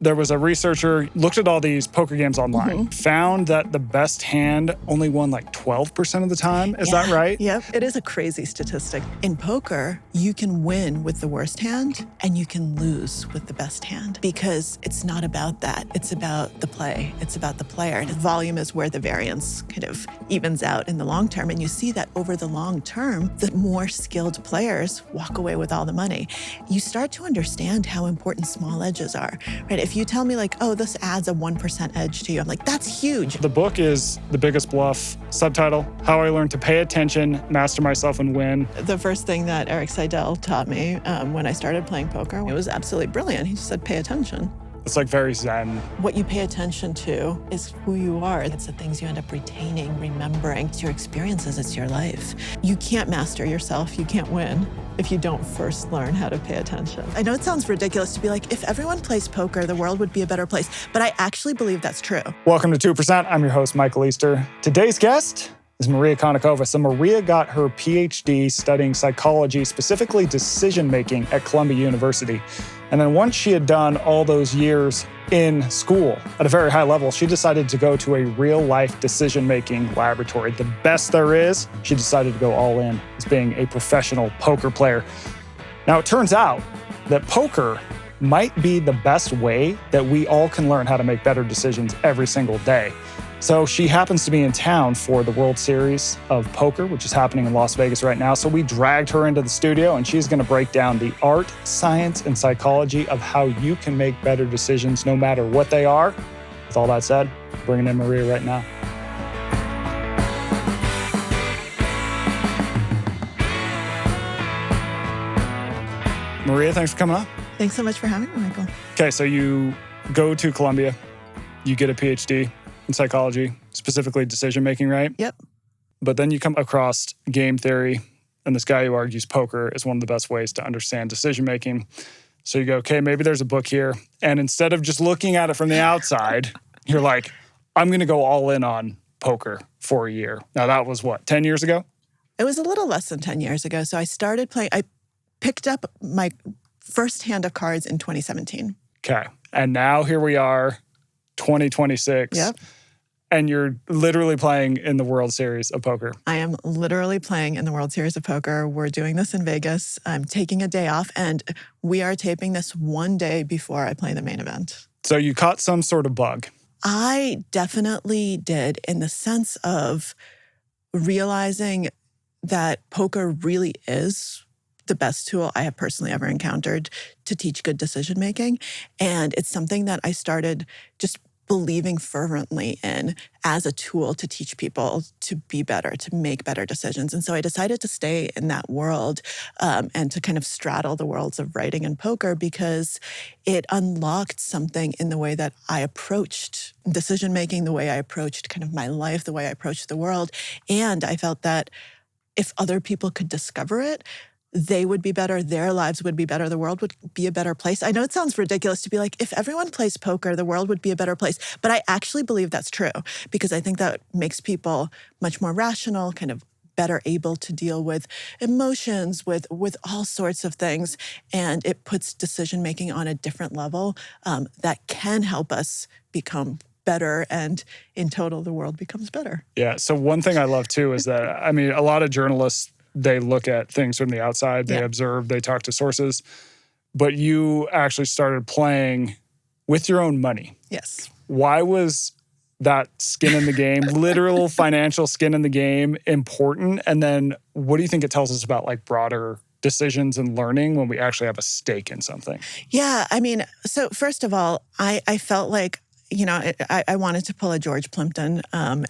there was a researcher, looked at all these poker games online, found that the best hand only won like 12% of the time. Is that right? Yep. It is a crazy statistic. In poker, you can win with the worst hand and you can lose with the best hand because it's not about that. It's about the play. It's about the player. And volume is where the variance kind of evens out in the long term. And you see that over the long term, the more skilled players walk away with all the money. You start to understand how important small edges are, right? If you tell me like, oh, this adds a 1% edge to you, I'm like, that's huge. The book is The Biggest Bluff. Subtitle, How I Learned to Pay Attention, Master Myself, and Win. The first thing that Erik Seidel taught me when I started playing poker, it was absolutely brilliant. He just said, pay attention. It's like very zen. What you pay attention to is who you are. It's the things you end up retaining, remembering. It's your experiences, it's your life. You can't master yourself, you can't win if you don't first learn how to pay attention. I know it sounds ridiculous to be like, if everyone plays poker, the world would be a better place, but I actually believe that's true. Welcome to 2%. I'm your host, Michael Easter. Today's guest is Maria Konnikova. So Maria got her PhD studying psychology, specifically decision-making at Columbia University. And then once she had done all those years in school at a very high level, she decided to go to a real-life decision-making laboratory. The best there is, she decided to go all in as being a professional poker player. Now, it turns out that poker might be the best way that we all can learn how to make better decisions every single day. So she happens to be in town for the World Series of Poker, which is happening in Las Vegas right now. So we dragged her into the studio and she's going to break down the art, science, and psychology of how you can make better decisions no matter what they are. With all that said, bringing in Maria right now. Maria, thanks for coming on. Thanks so much for having me, Michael. Okay, so you go to Columbia, you get a PhD in psychology, specifically decision-making, right? Yep. But then you come across game theory, and this guy who argues poker is one of the best ways to understand decision-making. So you go, okay, maybe there's a book here. And instead of just looking at it from the outside, you're like, I'm going to go all in on poker for a year. Now, that was what, 10 years ago? It was a little less than 10 years ago. So I started playing, I picked up my first hand of cards in 2017. Okay. And now here we are, 2026. Yep. And you're literally playing in the World Series of Poker. I am literally playing in the World Series of Poker. We're doing this in Vegas. I'm taking a day off, and we are taping this one day before I play the main event. So you caught some sort of bug. I definitely did, in the sense of realizing that poker really is the best tool I have personally ever encountered to teach good decision-making. And it's something that I started just believing fervently in as a tool to teach people to be better, to make better decisions. And so I decided to stay in that world and to kind of straddle the worlds of writing and poker because it unlocked something in the way that I approached decision-making, the way I approached kind of my life, the way I approached the world. And I felt that if other people could discover it, they would be better, their lives would be better, the world would be a better place. I know it sounds ridiculous to be like, if everyone plays poker, the world would be a better place. But I actually believe that's true because I think that makes people much more rational, kind of better able to deal with emotions, with all sorts of things. And it puts decision-making on a different level that can help us become better, and in total, the world becomes better. Yeah, so one thing I love too is that, I mean, a lot of journalists, they look at things from the outside, they observe, they talk to sources, but you actually started playing with your own money. Yes. Why was that skin in the game, literal financial skin in the game, important? And then what do you think it tells us about like broader decisions and learning when we actually have a stake in something? Yeah, I mean, so first of all, I felt like, you know, I wanted to pull a George Plimpton and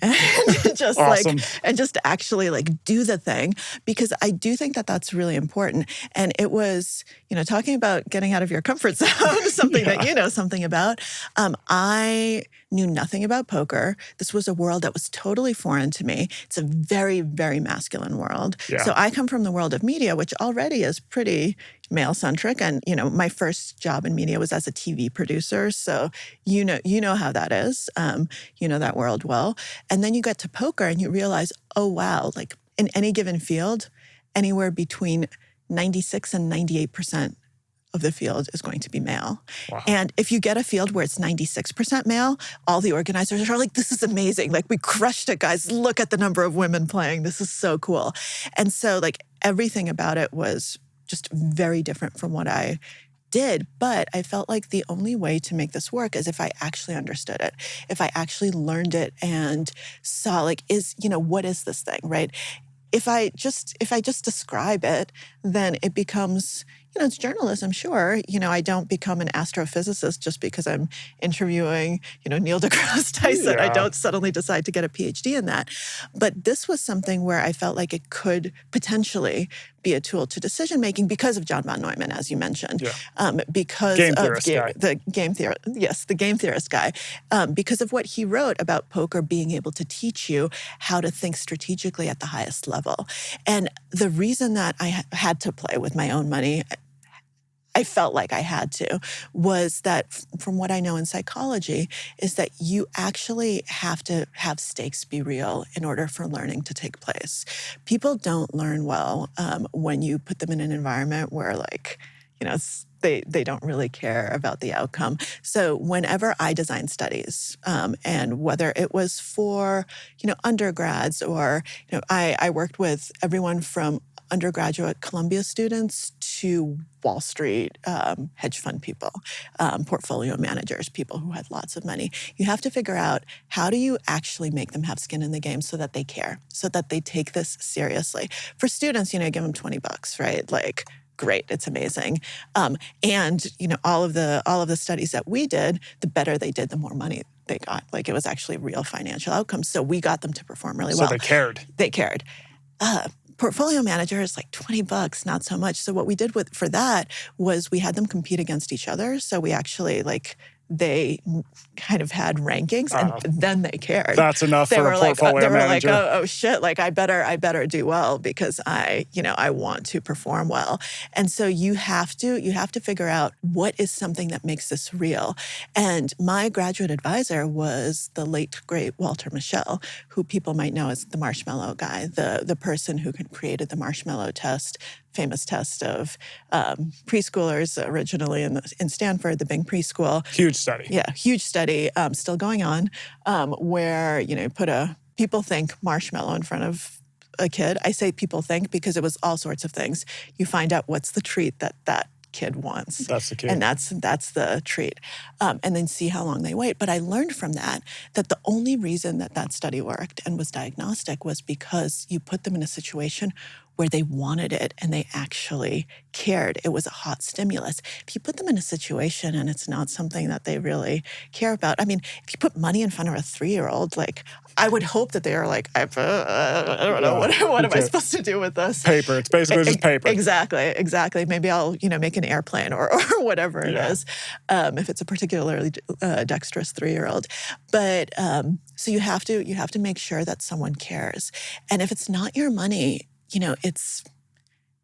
just awesome. and just actually like do the thing, because I do think that that's really important. And it was, you know, talking about getting out of your comfort zone, something that you know something about. I knew nothing about poker. This was a world that was totally foreign to me. It's a very, very masculine world. Yeah. So I come from the world of media, which already is pretty male-centric. And, you know, my first job in media was as a TV producer. So you know how that is. You know that world well. And then you get to poker and you realize, oh, wow, like in any given field, anywhere between 96 and 98% of the field is going to be male. Wow. And if you get a field where it's 96% male, all the organizers are like, this is amazing. Like, we crushed it, guys. Look at the number of women playing. This is so cool. And so like everything about it was just very different from what I did. But I felt like the only way to make this work is if I actually understood it, if I actually learned it and saw like, what is this thing, right? If I just describe it, then it becomes, it's journalism, sure. I don't become an astrophysicist just because I'm interviewing, Neil deGrasse Tyson. Yeah. I don't suddenly decide to get a PhD in that. But this was something where I felt like it could potentially be a tool to decision making because of John von Neumann, as you mentioned. Yeah. Because game of theorist guy. the game theorist guy. Because of what he wrote about poker being able to teach you how to think strategically at the highest level. And the reason that I had to play with my own money, I felt like I had to, was that from what I know in psychology, is that you actually have to have stakes be real in order for learning to take place. People don't learn well when you put them in an environment where they don't really care about the outcome. So whenever I designed studies, and whether it was for, undergrads or, I worked with everyone from undergraduate Columbia students to Wall Street hedge fund people, portfolio managers, people who had lots of money. You have to figure out, how do you actually make them have skin in the game so that they care, so that they take this seriously. For students, give them $20, right? Like, great, it's amazing. And all of the studies that we did, the better they did, the more money they got. Like, it was actually real financial outcomes. So we got them to perform really well. So they cared. They cared. Portfolio managers, like $20, not so much. So what we did for that was we had them compete against each other. So we actually they kind of had rankings, and then they cared. That's enough for a portfolio manager. They were like, oh shit, like I better do well because I want to perform well. And so you have to figure out what is something that makes this real. And my graduate advisor was the late great Walter Mischel, who people might know as the marshmallow guy, the person who created the marshmallow test, famous test of preschoolers originally in Stanford, the Bing preschool. Huge study. Yeah, huge study, still going on, where, put people think marshmallow in front of a kid. I say people think because it was all sorts of things. You find out what's the treat that kid wants. That's the kid. And that's the treat. And then see how long they wait. But I learned from that the only reason that study worked and was diagnostic was because you put them in a situation where they wanted it and they actually cared. It was a hot stimulus. If you put them in a situation and it's not something that they really care about, I mean, if you put money in front of a 3-year-old, like, I would hope that they are like, I don't know, what am I supposed to do with this? Paper. It's basically just paper. Exactly. Maybe I'll, make an airplane or whatever it is, if it's a particularly dexterous 3-year-old. But so you have to make sure that someone cares. And if it's not your money, it's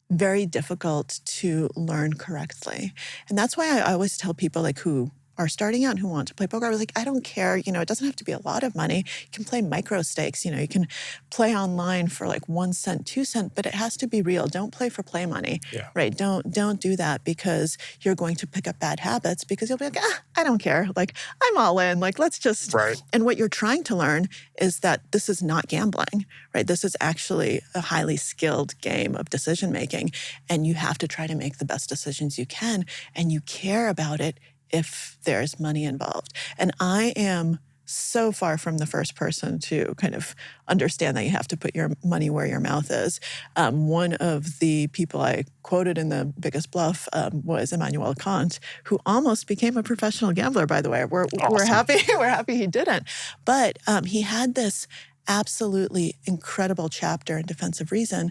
very difficult to learn correctly. And that's why I always tell people who are starting out and who want to play poker, I was like, I don't care, it doesn't have to be a lot of money. You can play micro stakes, you can play online for 1 cent, 2 cent, but it has to be real. Don't play for play money, right? Don't do that because you're going to pick up bad habits because you'll be like, I don't care. I'm all in, let's just, right. And what you're trying to learn is that this is not gambling, right? This is actually a highly skilled game of decision making, and you have to try to make the best decisions you can, and you care about it if there's money involved. And I am so far from the first person to kind of understand that you have to put your money where your mouth is. One of the people I quoted in The Biggest Bluff was Immanuel Kant, who almost became a professional gambler, by the way. We're happy he didn't. But he had this absolutely incredible chapter in Defense of Reason,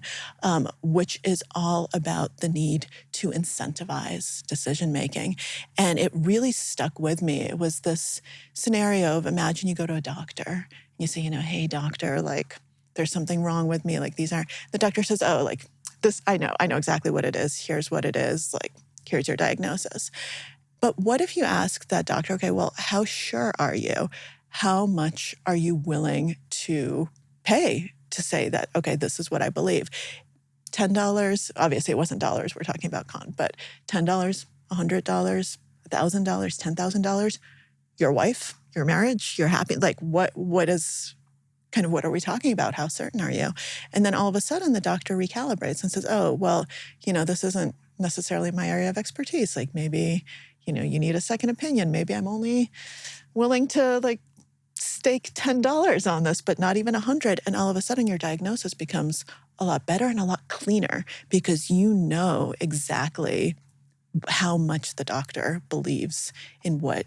which is all about the need to incentivize decision-making. And it really stuck with me. It was this scenario of, imagine you go to a doctor, and you say, hey, doctor, there's something wrong with me. The doctor says, this, I know exactly what it is. Here's what it is. Here's your diagnosis. But what if you ask that doctor, okay, well, how sure are you? How much are you willing to pay to say that, okay, this is what I believe? $10, obviously it wasn't dollars, we're talking about Kant, but $10, $100, $1,000, $10,000, your wife, your marriage, you're happy. Like what are we talking about? How certain are you? And then all of a sudden the doctor recalibrates and says, oh, well, this isn't necessarily my area of expertise. Like maybe, you need a second opinion. Maybe I'm only willing to like stake $10 on this, but not even 100. And all of a sudden your diagnosis becomes a lot better and a lot cleaner because you know exactly how much the doctor believes in what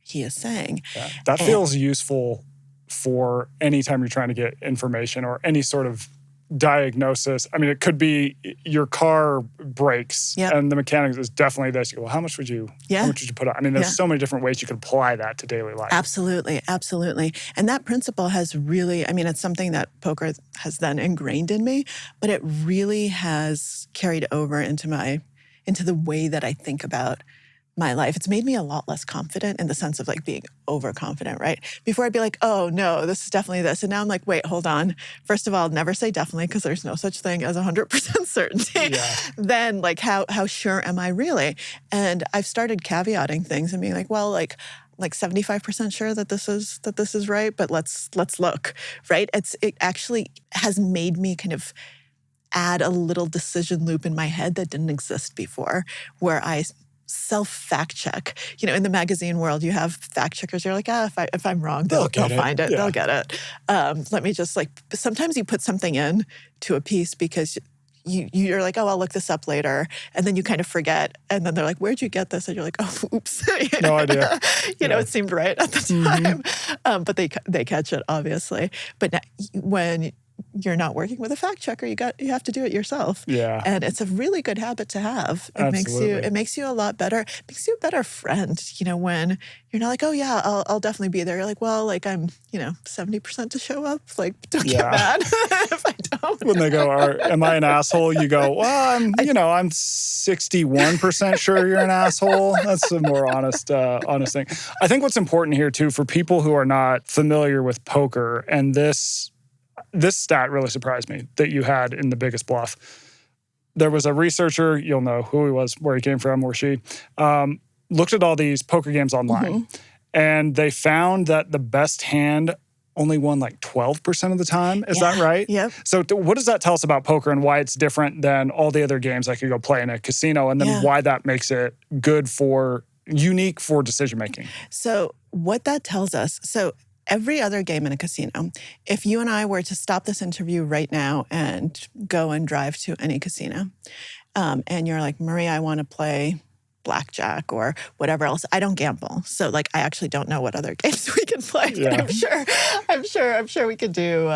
he is saying. Yeah, that feels useful for any time you're trying to get information or any sort of diagnosis. I mean, it could be your car breaks and the mechanic is definitely this. You go, well, how much would you put on? I mean, there's so many different ways you could apply that to daily life. Absolutely. Absolutely. And that principle has really, it's something that poker has then ingrained in me, but it really has carried over into the way that I think about my life. It's made me a lot less confident in the sense of like being overconfident, right? Before I'd be like, oh no, this is definitely this. And now I'm like, wait, hold on. First of all, never say definitely because there's no such thing as 100% certainty. Yeah. Then like, how sure am I really? And I've started caveating things and being like, well, like 75% sure that this is right, but let's look, right? It actually has made me kind of add a little decision loop in my head that didn't exist before, where I self-fact check. In the magazine world, you have fact checkers. You're like, if I'm wrong, they'll find it. Yeah. They'll get it. Let me just sometimes you put something in to a piece because you're like, oh, I'll look this up later. And then you kind of forget. And then they're like, where'd you get this? And you're like, oh, oops. No idea. It seemed right at the time. But they catch it, obviously. But now, when you're not working with a fact checker, you have to do it yourself. Yeah. And it's a really good habit to have. It makes you a lot better. It makes you a better friend, when you're not like, oh yeah, I'll definitely be there. You're like, well, like I'm, 70% to show up. Like, don't get mad if I don't. When they go, am I an asshole? You go, well, I'm 61% sure you're an asshole. That's a more honest thing. I think what's important here too, for people who are not familiar with poker, and this stat really surprised me that you had in The Biggest Bluff. There was a researcher, you'll know who he was, where he came from, or she, looked at all these poker games online. And they found that the best hand only won like 12% of the time. Is that right? Yep. So what does that tell us about poker and why it's different than all the other games I could go play in a casino, and then why that makes it unique for decision-making? So what that tells us, every other game in a casino, if you and I were to stop this interview right now and go and drive to any casino, and you're like, Marie, I want to play blackjack or whatever else. I don't gamble. So I actually don't know what other games we can play. Yeah. I'm sure we could do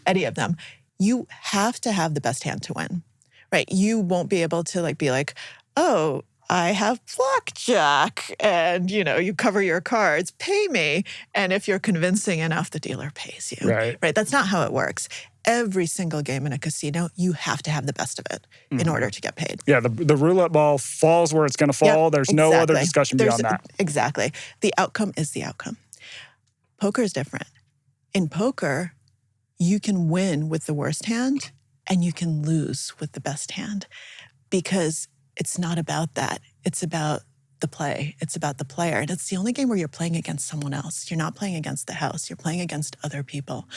any of them. You have to have the best hand to win, right? You won't be able to be like, oh, I have blackjack, and you cover your cards, pay me. And if you're convincing enough, the dealer pays you. Right. That's not how it works. Every single game in a casino, you have to have the best of it in order to get paid. Yeah, the roulette ball falls where it's going to fall. There's no other discussion beyond that. Exactly. The outcome is the outcome. Poker is different. In poker, you can win with the worst hand and you can lose with the best hand, because it's not about that. It's about the play. It's about the player. And it's the only game where you're playing against someone else. You're not playing against the house. You're playing against other people.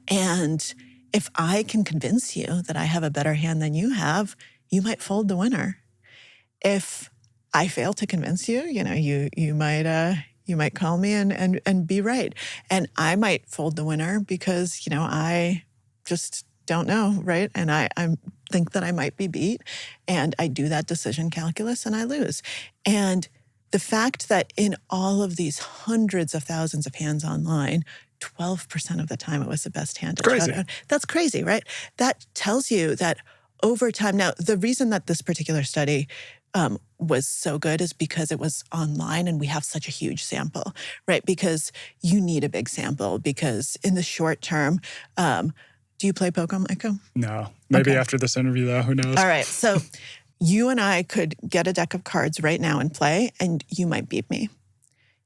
And if I can convince you that I have a better hand than you have, you might fold the winner. If I fail to convince you, you might call me and be right. And I might fold the winner because, I just don't know, right? And I think that I might be beat, and I do that decision calculus and I lose. And the fact that in all of these hundreds of thousands of hands online, 12% of the time it was the best hand. Crazy. That's crazy, right? That tells you that over time. Now, the reason that this particular study was so good is because it was online and we have such a huge sample, right? Because you need a big sample, because in the short term, do you play poker, Michael? No. Maybe after this interview, though. Who knows? All right. So you and I could get a deck of cards right now and play, and you might beat me,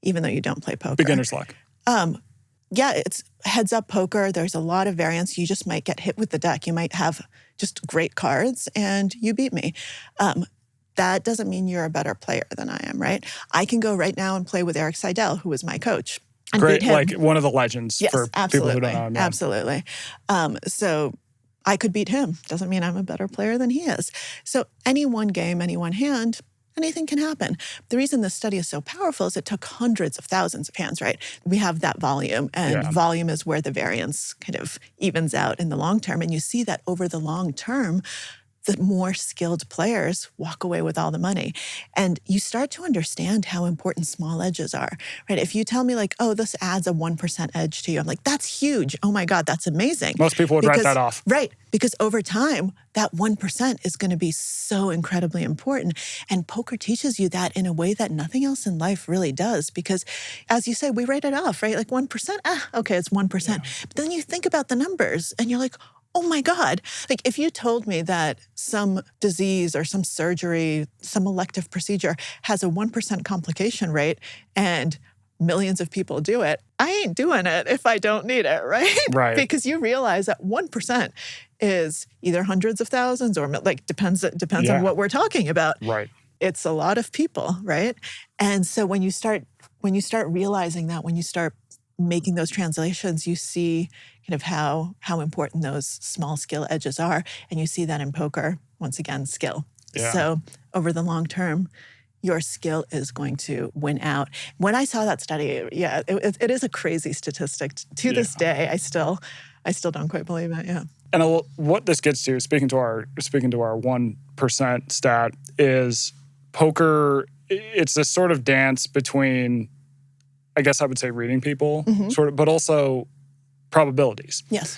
even though you don't play poker. Beginner's luck. Yeah, it's heads-up poker. There's a lot of variance. You just might get hit with the deck. You might have just great cards, and you beat me. that doesn't mean you're a better player than I am, right? I can go right now and play with Erik Seidel, who is my coach. And Great, beat him. like one of the legends for people who don't know him. Yeah. Absolutely. So I could beat him. Doesn't mean I'm a better player than he is. So any one game, any one hand, anything can happen. The reason this study is so powerful is it took hundreds of thousands of hands, right? We have that volume, and volume is where the variance kind of evens out in the long term. And you see that over the long term, the more skilled players walk away with all the money. And you start to understand how important small edges are, right? If you tell me like, oh, this adds a 1% edge to you, I'm like, that's huge. Oh my God, that's amazing. Most people would write that off. Right, because over time, that 1% is going to be so incredibly important. And poker teaches you that in a way that nothing else in life really does. Because as you say, we write it off, right? Like 1%, okay, it's 1%. Yeah. But then you think about the numbers and you're like, oh my God. Like if you told me that some disease or some surgery, some elective procedure has a 1% complication rate and millions of people do it, I ain't doing it if I don't need it, right? Right. Because you realize that 1% is either hundreds of thousands or like depends on what we're talking about. Right. It's a lot of people, right? And so when you start realizing that, when you start making those translations, you see kind of how important those small skill edges are. And you see that in poker, once again, skill. Yeah. So over the long term, your skill is going to win out. When I saw that study, it is a crazy statistic. To this day, I still don't quite believe it, yeah. And what this gets to, speaking to our 1% stat, is poker, it's this sort of dance between, I guess I would say reading people, sort of, but also probabilities. Yes.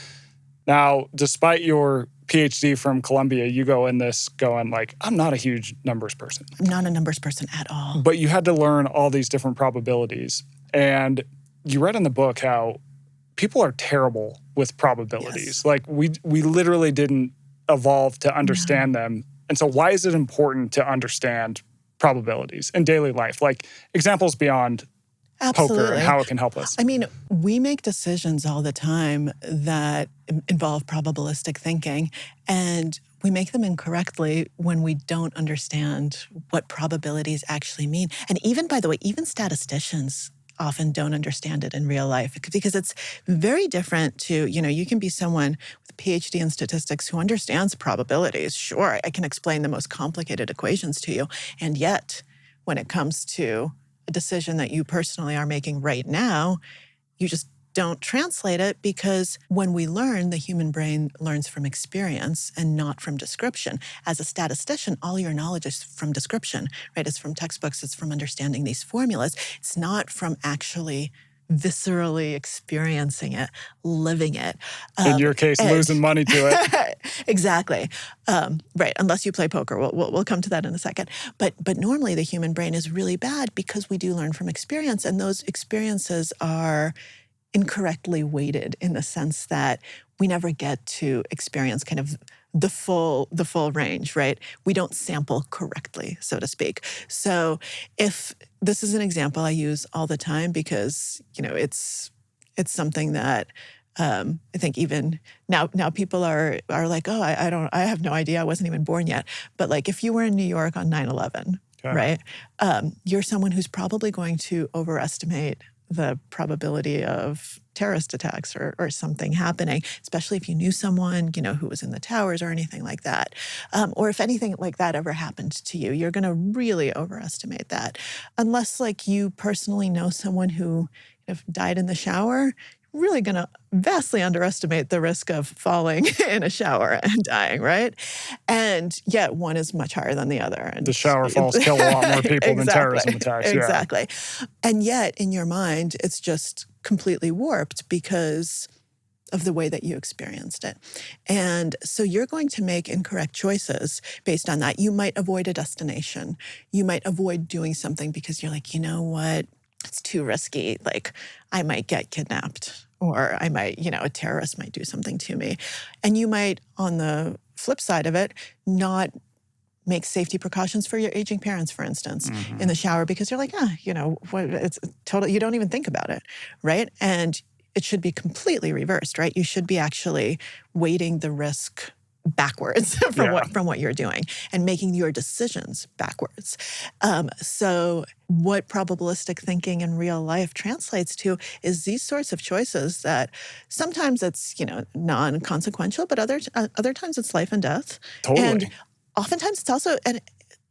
Now, despite your PhD from Columbia, you go in this going like, I'm not a huge numbers person. I'm not a numbers person at all. But you had to learn all these different probabilities. And you read in the book how people are terrible with probabilities. Yes. Like we literally didn't evolve to understand them. And so why is it important to understand probabilities in daily life? Like examples beyond poker and how it can help us. I mean, we make decisions all the time that involve probabilistic thinking, and we make them incorrectly when we don't understand what probabilities actually mean. And even, by the way, even statisticians often don't understand it in real life, because it's very different to, you can be someone with a PhD in statistics who understands probabilities. Sure, I can explain the most complicated equations to you. And yet, when it comes to a decision that you personally are making right now, you just don't translate it, because when we learn, the human brain learns from experience and not from description. As a statistician, all your knowledge is from description, right? It's from textbooks, it's from understanding these formulas. It's not from actually viscerally experiencing it, living it. In your case, losing money to it. Exactly. Right. Unless you play poker. We'll come to that in a second. But normally the human brain is really bad because we do learn from experience, and those experiences are incorrectly weighted in the sense that we never get to experience kind of the full range, right? We don't sample correctly, so to speak. So if this is an example I use all the time because, it's something that I think even now people are like, oh, I have no idea. I wasn't even born yet. But like if you were in New York on 9/11, right? You're someone who's probably going to overestimate the probability of terrorist attacks or something happening, especially if you knew someone, who was in the towers or anything like that. Or if anything like that ever happened to you, you're going to really overestimate that. Unless like you personally know someone who died in the shower, really going to vastly underestimate the risk of falling in a shower and dying, right? And yet one is much higher than the other. And the shower falls kill a lot more people than terrorism attacks. Exactly. And yet in your mind, it's just completely warped because of the way that you experienced it. And so you're going to make incorrect choices based on that. You might avoid a destination. You might avoid doing something because you're like, you know what? It's too risky. Like I might get kidnapped, or I might, a terrorist might do something to me. And you might, on the flip side of it, not make safety precautions for your aging parents, for instance, in the shower, because you're like, it's total, you don't even think about it, right? And it should be completely reversed, right? You should be actually weighting the risk backwards from what you're doing and making your decisions backwards. So what probabilistic thinking in real life translates to is these sorts of choices that sometimes it's, non-consequential, but other times it's life and death. Totally. And oftentimes it's also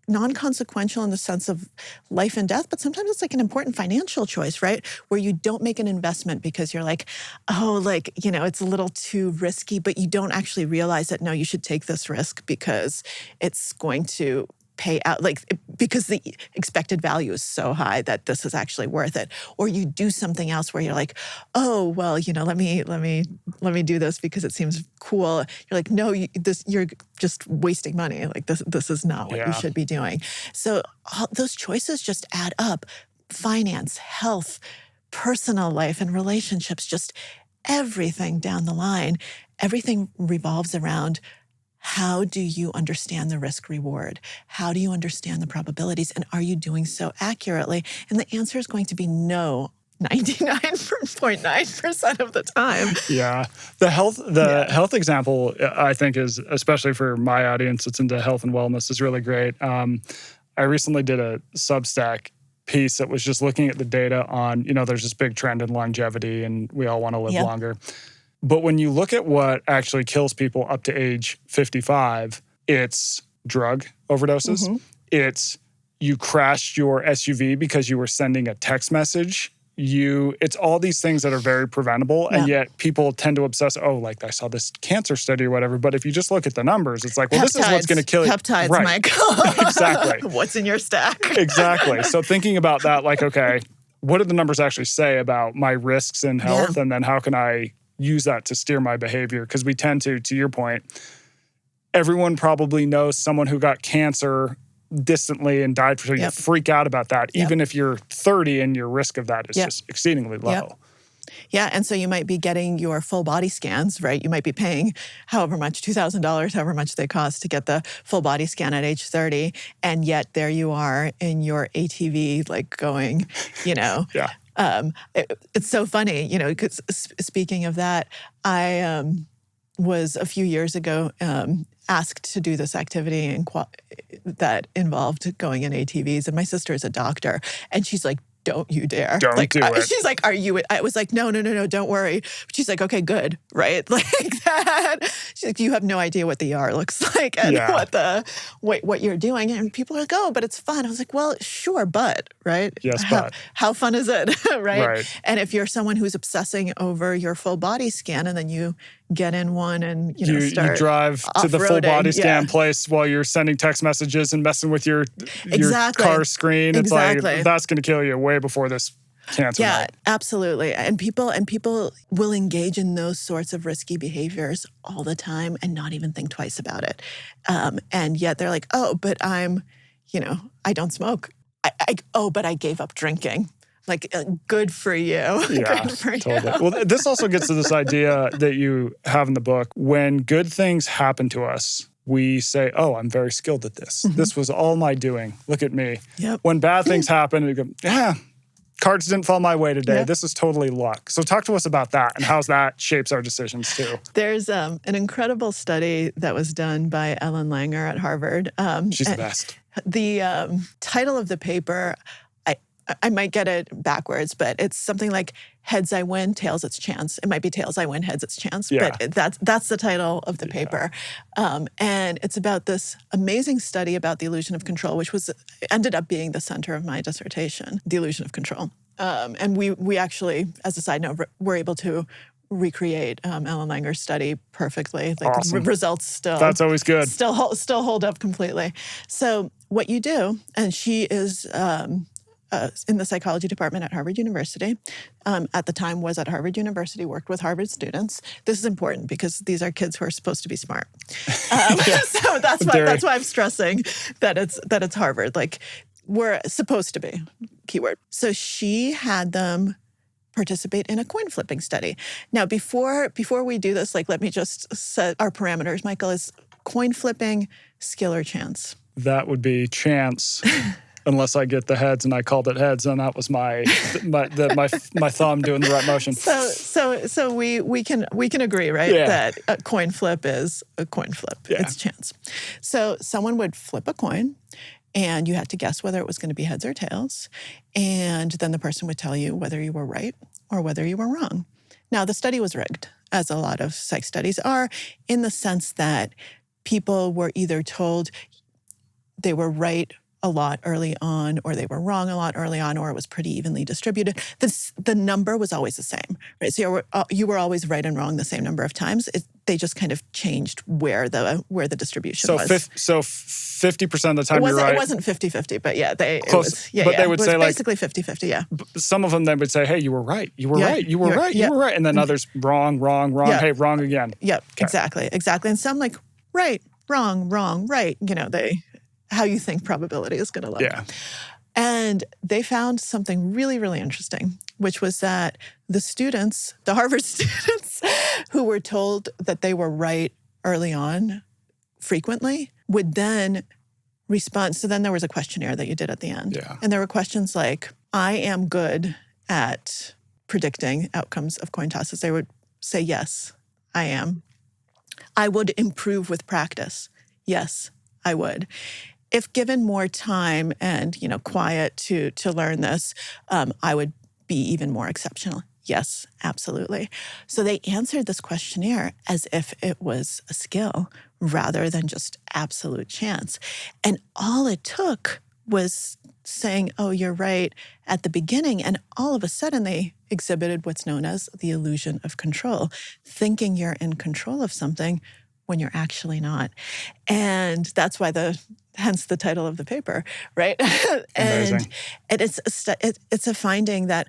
non-consequential in the sense of life and death, but sometimes it's like an important financial choice, right? Where you don't make an investment because you're like, it's a little too risky, but you don't actually realize that, no, you should take this risk because it's going to pay out, because the expected value is so high that this is actually worth it. Or you do something else where you're like, oh, well, let me do this because it seems cool. You're like, no, you're just wasting money. Like this is not what you should be doing. So those choices just add up. Finance, health, personal life, and relationships, just everything down the line. Everything revolves around, how do you understand the risk reward? How do you understand the probabilities? And are you doing so accurately? And the answer is going to be no, 99.9% of the time. Yeah. The health example, I think, is, especially for my audience that's into health and wellness, is really great. I recently did a Substack piece that was just looking at the data on, there's this big trend in longevity and we all want to live longer. But when you look at what actually kills people up to age 55, it's drug overdoses. Mm-hmm. It's you crashed your SUV because you were sending a text message. It's all these things that are very preventable. And yet people tend to obsess, I saw this cancer study or whatever. But if you just look at the numbers, it's like, well, this is what's going to kill you. Peptides, right. Michael. Exactly. What's in your stack? Exactly. So thinking about that, okay, what do the numbers actually say about my risks in health? And then how can I use that to steer my behavior? Because we tend to your point, everyone probably knows someone who got cancer distantly and died. So you freak out about that, even if you're 30 and your risk of that is just exceedingly low. Yeah, and so you might be getting your full body scans, right? You might be paying however much, $2,000, however much they cost to get the full body scan at age 30. And yet there you are in your ATV, going, it's so funny, because speaking of that, I was a few years ago asked to do this activity that involved going in ATVs. And my sister is a doctor, and she's like, don't you dare. Don't do it. She's like, are you? I was like, no, don't worry. But she's like, okay, good, right? Like that. She's like, you have no idea what the ER looks like and what you're doing. And people are like, oh, but it's fun. I was like, well, sure, but, right? Yes, but. How fun is it, right? And if you're someone who's obsessing over your full body scan and then you get in one and start you drive to the full body scan place while you're sending text messages and messing with your car screen. It's like, that's going to kill you way before this cancer. Yeah, absolutely. And people will engage in those sorts of risky behaviors all the time and not even think twice about it. And yet they're like, oh, but I don't smoke. But I gave up drinking. Like, good for you. Yeah, good for totally. you. Well, this also gets to this idea that you have in the book. When good things happen to us, we say, oh, I'm very skilled at this. Mm-hmm. This was all my doing. Look at me. Yep. When bad things happen, we go, cards didn't fall my way today. Yep. This is totally luck. So talk to us about that and how that shapes our decisions too. There's an incredible study that was done by Ellen Langer at Harvard. She's the best. The title of the paper, I might get it backwards, but it's something like heads I win, tails it's chance. It might be tails I win, heads it's chance, but that's the title of the paper. And it's about this amazing study about the illusion of control, which ended up being the center of my dissertation, the illusion of control. And we actually, as a side note, were able to recreate Ellen Langer's study perfectly. Awesome. Results still. That's always good. Still hold up completely. So what you do, and she is in the psychology department at Harvard University. At the time was at Harvard University, worked with Harvard students. This is important because these are kids who are supposed to be smart. So that's why I'm stressing that it's Harvard. Like, we're supposed to be, keyword. So she had them participate in a coin flipping study. Now, before we do this, let me just set our parameters. Michael, is coin flipping skill or chance? That would be chance. Unless I get the heads and I called it heads, and that was my thumb doing the right motion. So we can agree, right? Yeah. That a coin flip is a coin flip. Yeah. It's chance. So someone would flip a coin, and you had to guess whether it was going to be heads or tails, and then the person would tell you whether you were right or whether you were wrong. Now, the study was rigged, as a lot of psych studies are, in the sense that people were either told they were right a lot early on, or they were wrong a lot early on, or it was pretty evenly distributed. The number was always the same, right? So you were always right and wrong the same number of times. They just kind of changed where the distribution was. So 50% of the time you're right. It wasn't 50-50, but yeah, Close. They would say basically 50-50, yeah. Some of them then would say, hey, you were right. You were right. You were right. Yeah. You were right. And then others, wrong. Yeah. Hey, wrong again. Yep, Okay. exactly. And some like, right, wrong, right. How you think probability is going to look. Yeah. And they found something really, really interesting, which was that the Harvard students who were told that they were right early on frequently would then respond. So then there was a questionnaire that you did at the end. Yeah. And there were questions like, I am good at predicting outcomes of coin tosses. They would say, yes, I am. I would improve with practice. Yes, I would. If given more time and quiet to learn this, I would be even more exceptional. Yes, absolutely. So they answered this questionnaire as if it was a skill rather than just absolute chance. And all it took was saying, oh, you're right at the beginning. And all of a sudden they exhibited what's known as the illusion of control, thinking you're in control of something when you're actually not. And that's why hence the title of the paper, right? Amazing. And it's a finding that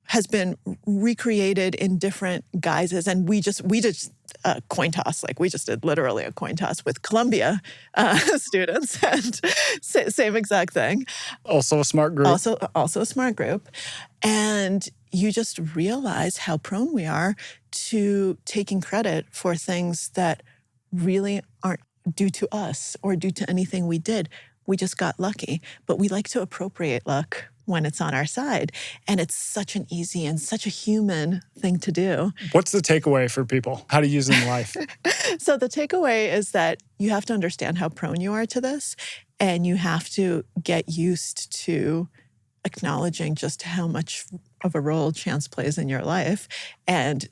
has been recreated in different guises. And we just a coin toss, like we just did literally a coin toss with Columbia students, and same exact thing. Also a smart group. Also a smart group. And you just realize how prone we are to taking credit for things that really aren't due to us or due to anything we did. We just got lucky. But we like to appropriate luck when it's on our side. And it's such an easy and such a human thing to do. What's the takeaway for people? How to use it in life? So the takeaway is that you have to understand how prone you are to this, and you have to get used to acknowledging just how much of a role chance plays in your life, and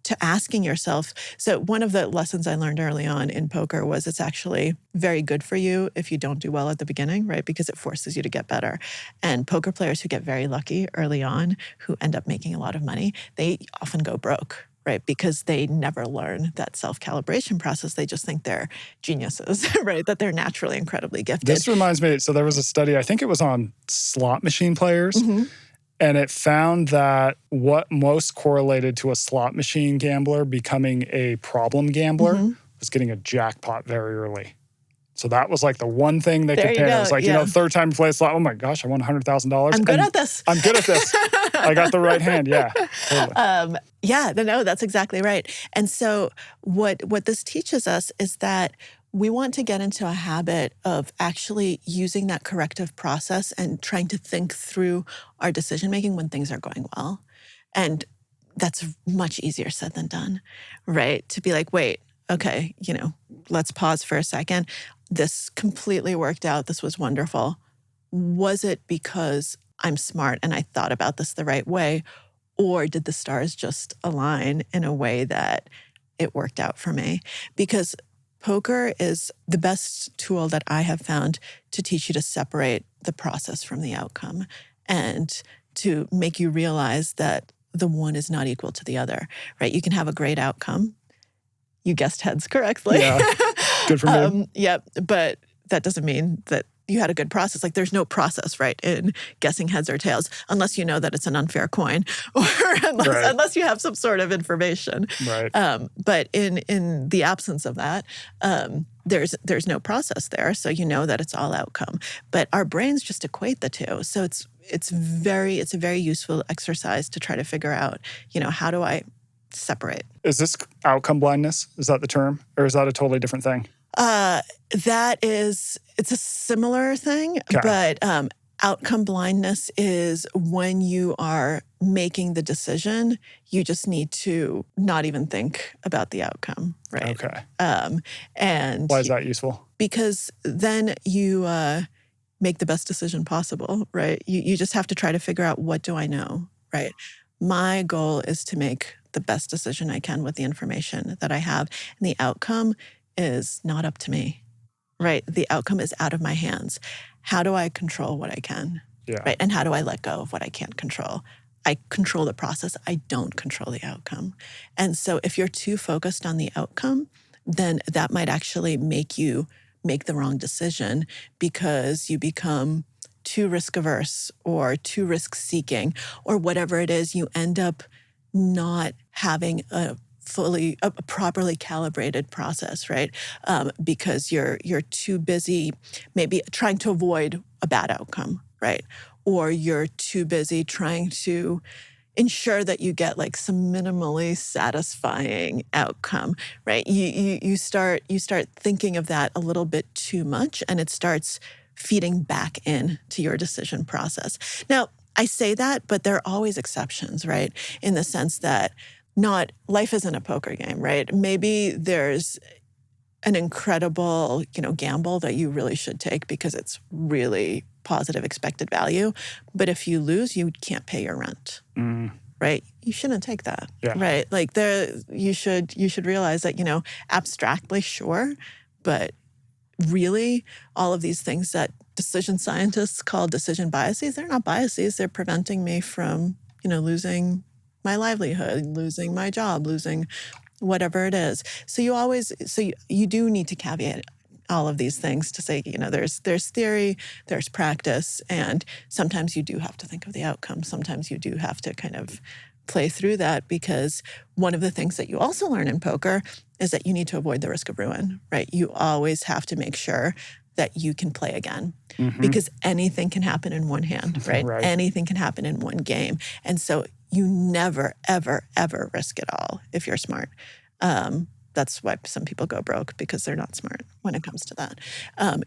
to asking yourself. So one of the lessons I learned early on in poker was it's actually very good for you if you don't do well at the beginning, right? Because it forces you to get better. And poker players who get very lucky early on, who end up making a lot of money, they often go broke, right? Because they never learn that self-calibration process. They just think they're geniuses, right? That they're naturally incredibly gifted. This reminds me, so there was a study, I think it was on slot machine players. Mm-hmm. And it found that what most correlated to a slot machine gambler becoming a problem gambler Mm-hmm. was getting a jackpot very early. So that was like the one thing they There could you pin. go, It was like, yeah. third time you play slot, oh my gosh, I won $100,000. I'm good at this. I'm good at this. I got the right hand, yeah. Totally. No, that's exactly right. And so what this teaches us is that we want to get into a habit of actually using that corrective process and trying to think through our decision-making when things are going well. And that's much easier said than done, right? To be like, wait, okay, let's pause for a second. This completely worked out. This was wonderful. Was it because I'm smart and I thought about this the right way? Or did the stars just align in a way that it worked out for me? Because poker is the best tool that I have found to teach you to separate the process from the outcome and to make you realize that the one is not equal to the other, right? You can have a great outcome. You guessed heads correctly. Yeah, good for me. Yep, but that doesn't mean that you had a good process. Like there's no process, right, in guessing heads or tails, unless you know that it's an unfair coin or unless you have some sort of information. Right. But in the absence of that, there's no process there. So you know that it's all outcome. But our brains just equate the two. So it's a very useful exercise to try to figure out, how do I separate? Is this outcome blindness? Is that the term? Or is that a totally different thing? It's a similar thing, but outcome blindness is when you are making the decision, you just need to not even think about the outcome, right? Okay. And why is that useful? Because then you make the best decision possible, right? You just have to try to figure out, what do I know, right? My goal is to make the best decision I can with the information that I have. And the outcome is not up to me, right? The outcome is out of my hands. How do I control what I can, right? And how do I let go of what I can't control? I control the process. I don't control the outcome. And so if you're too focused on the outcome, then that might actually make you make the wrong decision, because you become too risk averse or too risk seeking or whatever it is. You end up not having a properly calibrated process, right? Because you're too busy maybe trying to avoid a bad outcome, right? Or you're too busy trying to ensure that you get like some minimally satisfying outcome, right? You start thinking of that a little bit too much, and it starts feeding back in to your decision process. Now, I say that, but there are always exceptions, right? In the sense that life isn't a poker game, right? Maybe there's an incredible, gamble that you really should take because it's really positive expected value. But if you lose, you can't pay your rent, right? You shouldn't take that, right? Like you should realize that, abstractly, sure, but really all of these things that decision scientists call decision biases, they're not biases. They're preventing me from, losing my livelihood, losing my job, losing whatever it is. So you do need to caveat all of these things to say, there's theory, there's practice, and sometimes you do have to think of the outcome. Sometimes you do have to kind of play through that, because one of the things that you also learn in poker is that you need to avoid the risk of ruin, right? You always have to make sure that you can play again, because anything can happen in one hand, right? Anything can happen in one game. And so you never, ever, ever risk it all if you're smart. That's why some people go broke, because they're not smart when it comes to that.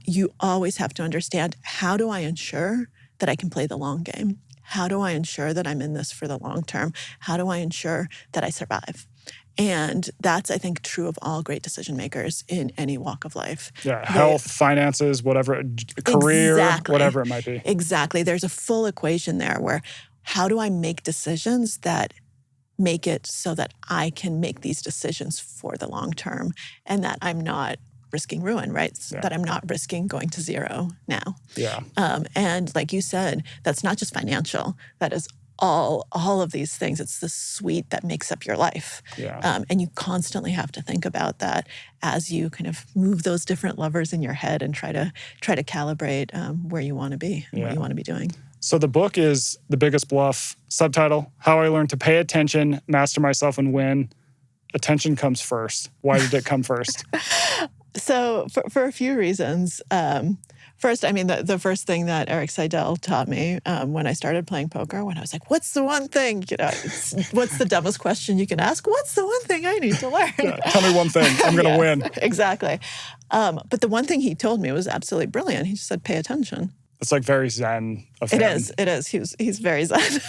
You always have to understand, how do I ensure that I can play the long game? How do I ensure that I'm in this for the long term? How do I ensure that I survive? And that's, I think, true of all great decision makers in any walk of life. Yeah, health, finances, whatever, career, whatever it might be. Exactly. There's a full equation there where, how do I make decisions that make it so that I can make these decisions for the long term, and that I'm not risking ruin, right? That I'm not risking going to zero now. And like you said, that's not just financial. That is all of these things. It's the suite that makes up your life. And you constantly have to think about that as you kind of move those different levers in your head and try to calibrate where you want to be and what you want to be doing. So the book is The Biggest Bluff. Subtitle: How I Learned to Pay Attention, Master Myself, and Win. Attention comes first. Why did it come first? So for a few reasons. First, I mean, the first thing that Erik Seidel taught me when I started playing poker, when I was like, what's the one thing, what's the dumbest question you can ask? What's the one thing I need to learn? Tell me one thing. I'm going to win. Exactly. But the one thing he told me was absolutely brilliant. He just said, pay attention. It's like very zen of him. It is. He's very zen.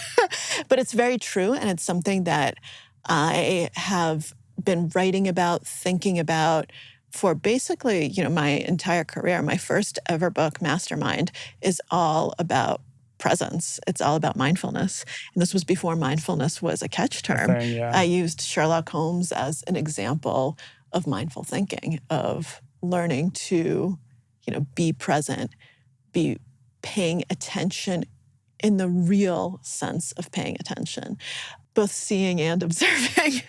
But it's very true, and it's something that I have been writing about, thinking about for basically, my entire career. My first ever book, Mastermind, is all about presence. It's all about mindfulness. And this was before mindfulness was a catch term. I used Sherlock Holmes as an example of mindful thinking, of learning to, be present, be paying attention in the real sense of paying attention, both seeing and observing.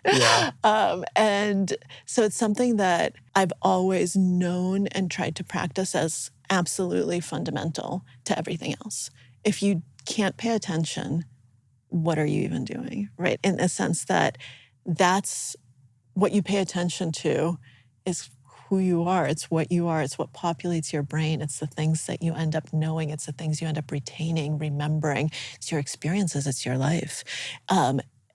And so it's something that I've always known and tried to practice as absolutely fundamental to everything else. If you can't pay attention, what are you even doing, right? In the sense that that's what you pay attention to is who you are. It's what you are. It's what populates your brain. It's the things that you end up knowing. It's the things you end up retaining, remembering. It's your experiences. It's your life.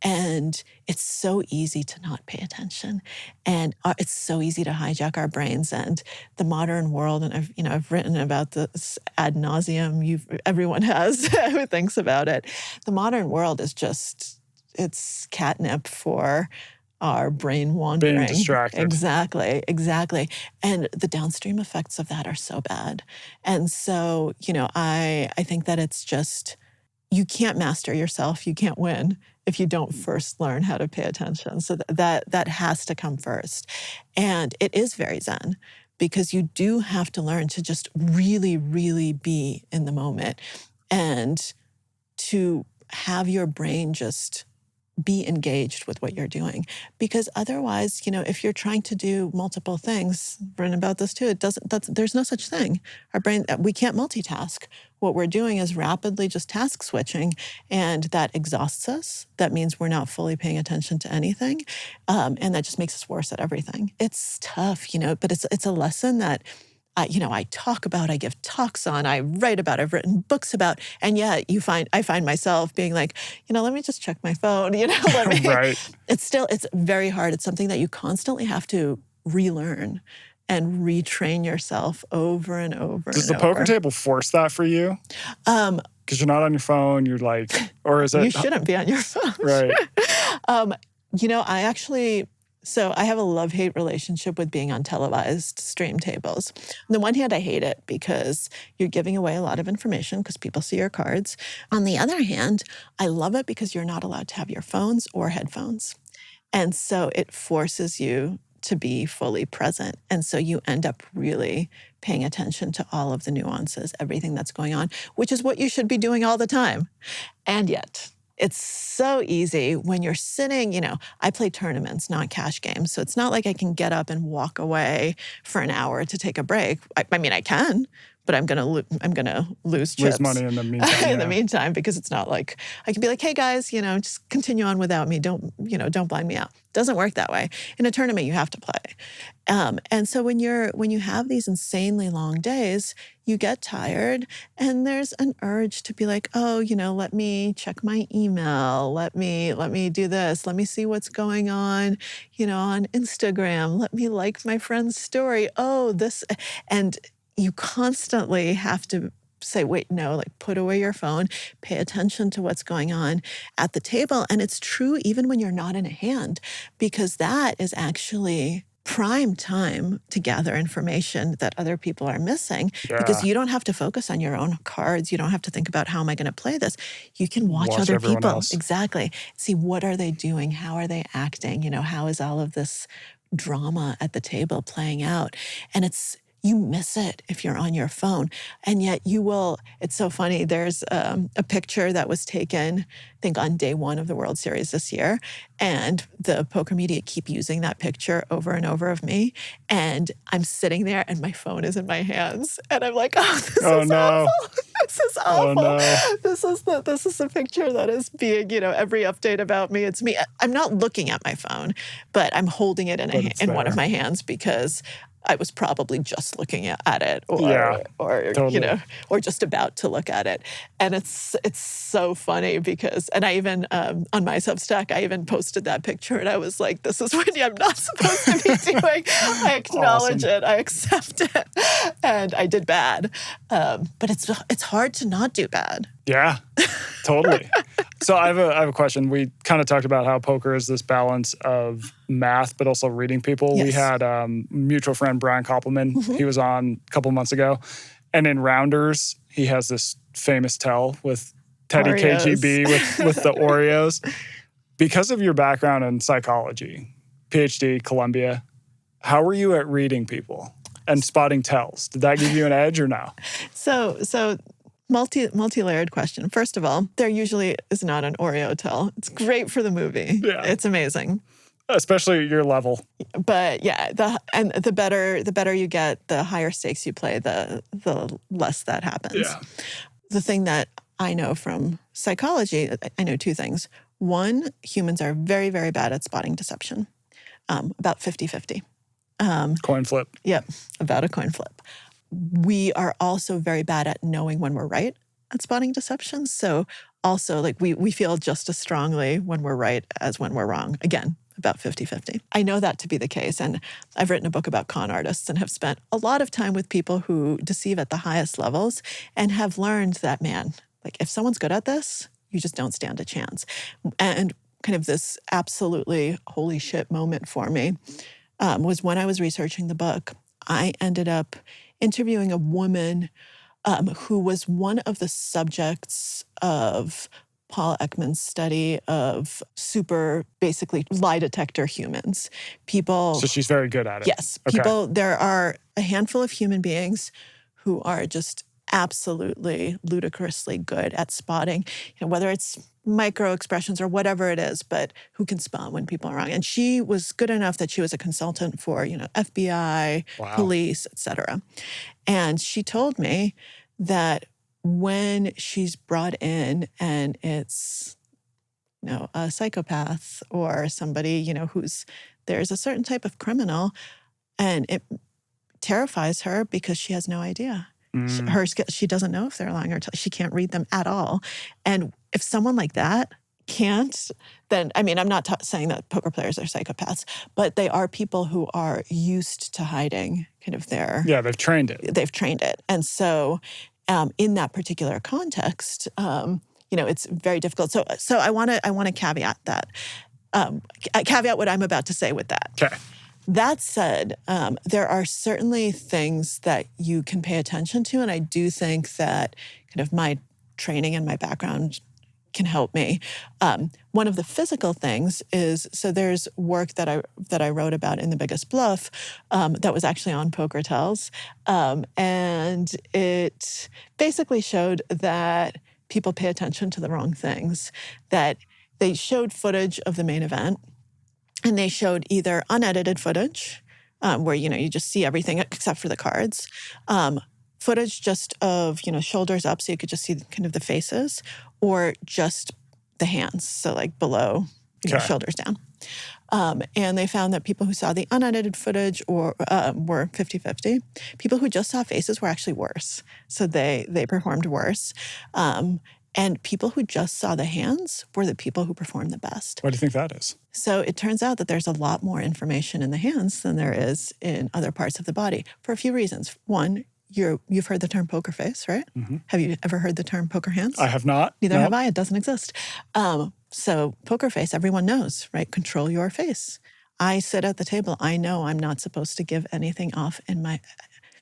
And it's so easy to not pay attention. And it's so easy to hijack our brains. And the modern world, and I've written about this ad nauseum, everyone has who thinks about it. The modern world is just, it's catnip for our brain wandering. Being distracted. Exactly. And the downstream effects of that are so bad. And so, I think that it's just, you can't master yourself. You can't win if you don't first learn how to pay attention. So that has to come first. And it is very Zen, because you do have to learn to just really, really be in the moment and to have your brain just be engaged with what you're doing. Because otherwise, if you're trying to do multiple things, written about this too, there's no such thing. Our brain, we can't multitask. What we're doing is rapidly just task switching, and that exhausts us. That means we're not fully paying attention to anything. And that just makes us worse at everything. It's tough, but it's a lesson that I talk about, I give talks on, I write about, I've written books about, and yet I find myself being like, let me just check my phone, Right. It's very hard. It's something that you constantly have to relearn and retrain yourself over and over. Does the poker table force that for you? Because you're not on your phone, you're like, or is it? You shouldn't be on your phone. Right. So I have a love-hate relationship with being on televised stream tables. On the one hand, I hate it because you're giving away a lot of information because people see your cards. On the other hand, I love it because you're not allowed to have your phones or headphones. And so it forces you to be fully present. And so you end up really paying attention to all of the nuances, everything that's going on, which is what you should be doing all the time. And yet, it's so easy when you're sitting, I play tournaments, not cash games. So it's not like I can get up and walk away for an hour to take a break. I mean, I can, but I'm gonna lose chips. Lose money in the meantime. In the meantime, because it's not like I can be like, hey guys, just continue on without me. Don't blind me out. Doesn't work that way. In a tournament, you have to play. And so when you have these insanely long days, you get tired, and there's an urge to be like, oh, let me check my email. Let me do this. Let me see what's going on, on Instagram. Let me like my friend's story. Oh, this, and you constantly have to say, wait, no, like put away your phone, pay attention to what's going on at the table. And it's true even when you're not in a hand, because that is actually prime time to gather information that other people are missing, because you don't have to focus on your own cards. You don't have to think about how am I going to play this. You can watch other people. Else. Exactly. See, what are they doing? How are they acting? How is all of this drama at the table playing out? And you miss it if you're on your phone. And yet you will, it's so funny. There's a picture that was taken, I think on day one of the World Series this year. And the poker media keep using that picture over and over of me. And I'm sitting there and my phone is in my hands. And I'm like, this is awful. This is awful. Oh, no. This is the picture that is being, every update about me. It's me. I'm not looking at my phone, but I'm holding it in one of my hands because I was probably just looking at it or totally. Or just about to look at it. And it's so funny because, and I even, on my Substack, I even posted that picture and I was like, this is what I'm not supposed to be doing. I acknowledge it. I accept it. And I did bad. But it's hard to not do bad. Yeah, totally. So I have a question. We kind of talked about how poker is this balance of math, but also reading people. Yes. We had mutual friend Brian Koppelman. Mm-hmm. He was on a couple months ago. And in Rounders, he has this famous tell with Teddy Oreos. KGB with the Oreos. Because of your background in psychology, PhD, Columbia, how were you at reading people and spotting tells? Did that give you an edge or no? So multi-layered question. First of all, there usually is not an Oreo tell. It's great for the movie. Yeah. It's amazing. Especially your level. But yeah, the better you get, the higher stakes you play, the less that happens. Yeah. The thing that I know from psychology, I know two things. One, humans are very, very bad at spotting deception. About 50-50. Coin flip. Yep, about a coin flip. We are also very bad at knowing when we're right at spotting deception. So also like we feel just as strongly when we're right as when we're wrong. Again, about 50-50. I know that to be the case. And I've written a book about con artists and have spent a lot of time with people who deceive at the highest levels and have learned that, man, like if someone's good at this, you just don't stand a chance. And kind of this absolutely holy shit moment for me was when I was researching the book. I ended up interviewing a woman who was one of the subjects of Paul Ekman's study of super, basically, lie detector humans. People. So she's very good at it. Yes. Okay. There are a handful of human beings who are just absolutely ludicrously good at spotting, whether it's micro expressions or whatever it is, but who can spot when people are wrong. And she was good enough that she was a consultant for, FBI, Wow. police, et cetera. And she told me that when she's brought in and it's, a psychopath or somebody, there's a certain type of criminal, and it terrifies her because she has no idea. She doesn't know if they're lying or she can't read them at all. And if someone like that can't, then, I'm not saying that poker players are psychopaths, but they are people who are used to hiding kind of their... Yeah, they've trained it. They've trained it. And so in that particular context, it's very difficult. So I want to caveat that. Caveat what I'm about to say with that. Okay. That said, there are certainly things that you can pay attention to, and I do think that kind of my training and my background can help me. One of the physical things is, so there's work that I wrote about in The Biggest Bluff that was actually on Poker Tells, and it basically showed that people pay attention to the wrong things. That they showed footage of the main event, and they showed either unedited footage, where you just see everything except for the cards. Footage just of, shoulders up so you could just see kind of the faces, or just the hands, so like below, shoulders down. And they found that people who saw the unedited footage were 50-50. People who just saw faces were actually worse. So they performed worse. And people who just saw the hands were the people who performed the best. Why do you think that is? So it turns out that there's a lot more information in the hands than there is in other parts of the body for a few reasons. One, you've heard the term poker face, right? Mm-hmm. Have you ever heard the term poker hands? I have not. Neither have I. It doesn't exist. So poker face, everyone knows, right? Control your face. I sit at the table. I know I'm not supposed to give anything off in my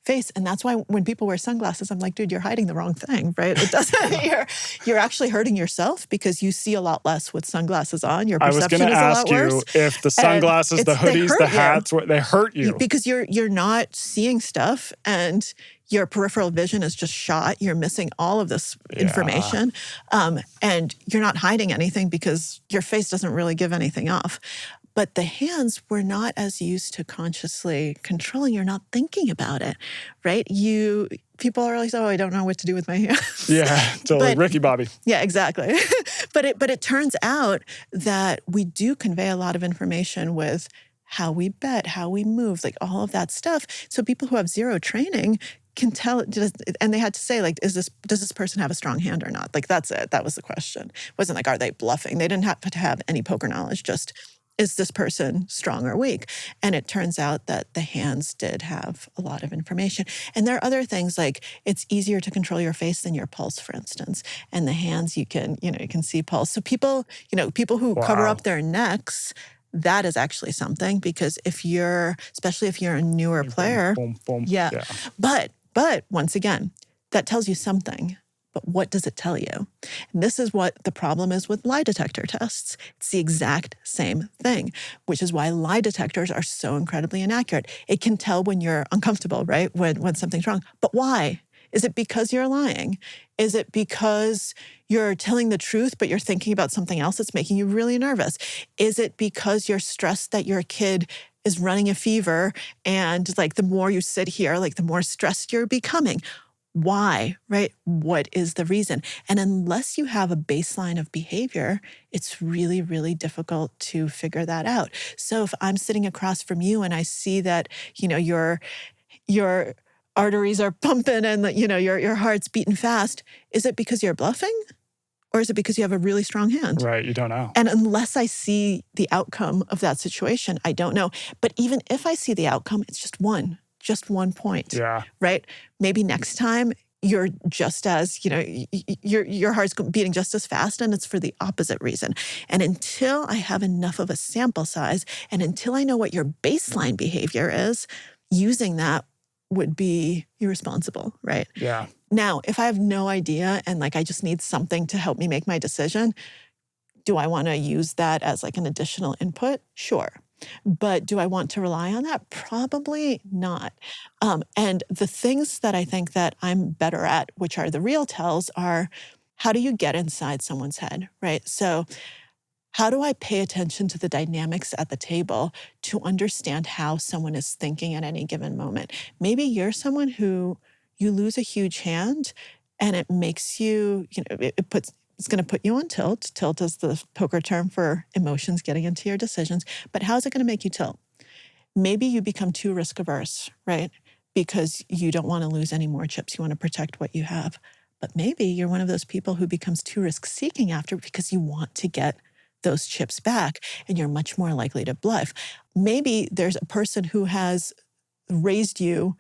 face. And that's why when people wear sunglasses, I'm like, dude, you're hiding the wrong thing, right? It doesn't, you're actually hurting yourself because you see a lot less with sunglasses on. Your perception is a lot worse. I was going to ask you if the sunglasses, the hoodies, the hats, they hurt you. Because you're not seeing stuff and your peripheral vision is just shot. You're missing all of this information. And you're not hiding anything because your face doesn't really give anything off. But the hands were not as used to consciously controlling. You're not thinking about it, right? People are like, I don't know what to do with my hands. Yeah, totally. Ricky Bobby. Yeah, exactly. But it turns out that we do convey a lot of information with how we bet, how we move, like all of that stuff. So people who have zero training can tell, and they had to say, like, does this person have a strong hand or not? Like, that's it. That was the question. It wasn't like, are they bluffing? They didn't have to have any poker knowledge, just, is this person strong or weak? And it turns out that the hands did have a lot of information. And there are other things, like it's easier to control your face than your pulse, for instance. And the hands, you can see pulse. So people who cover up their necks, that is actually something, because especially if you're a newer player, yeah. But once again, that tells you something. But what does it tell you? And this is what the problem is with lie detector tests. It's the exact same thing, which is why lie detectors are so incredibly inaccurate. It can tell when you're uncomfortable, right? When something's wrong. But why? Is it because you're lying? Is it because you're telling the truth, but you're thinking about something else that's making you really nervous? Is it because you're stressed that your kid is running a fever and like the more you sit here, like the more stressed you're becoming? Why, right? What is the reason? And unless you have a baseline of behavior, it's really, really difficult to figure that out. So if I'm sitting across from you and I see that, your arteries are pumping and your heart's beating fast, is it because you're bluffing? Or is it because you have a really strong hand? Right, you don't know. And unless I see the outcome of that situation, I don't know. But even if I see the outcome, it's just one point, Yeah. right? Maybe next time you're just as, your heart's beating just as fast, and it's for the opposite reason. And until I have enough of a sample size, and until I know what your baseline behavior is, using that would be irresponsible, right? Yeah. Now, if I have no idea and I just need something to help me make my decision, do I want to use that as an additional input? Sure. But do I want to rely on that? Probably not. And the things that I think that I'm better at, which are the real tells, are how do you get inside someone's head, right? So how do I pay attention to the dynamics at the table to understand how someone is thinking at any given moment? Maybe you're someone who you lose a huge hand and it makes you, it's going to put you on tilt. Tilt is the poker term for emotions getting into your decisions. But how's it going to make you tilt? Maybe you become too risk averse, right? Because you don't want to lose any more chips. You want to protect what you have. But maybe you're one of those people who becomes too risk seeking after because you want to get those chips back and you're much more likely to bluff. Maybe there's a person who has raised you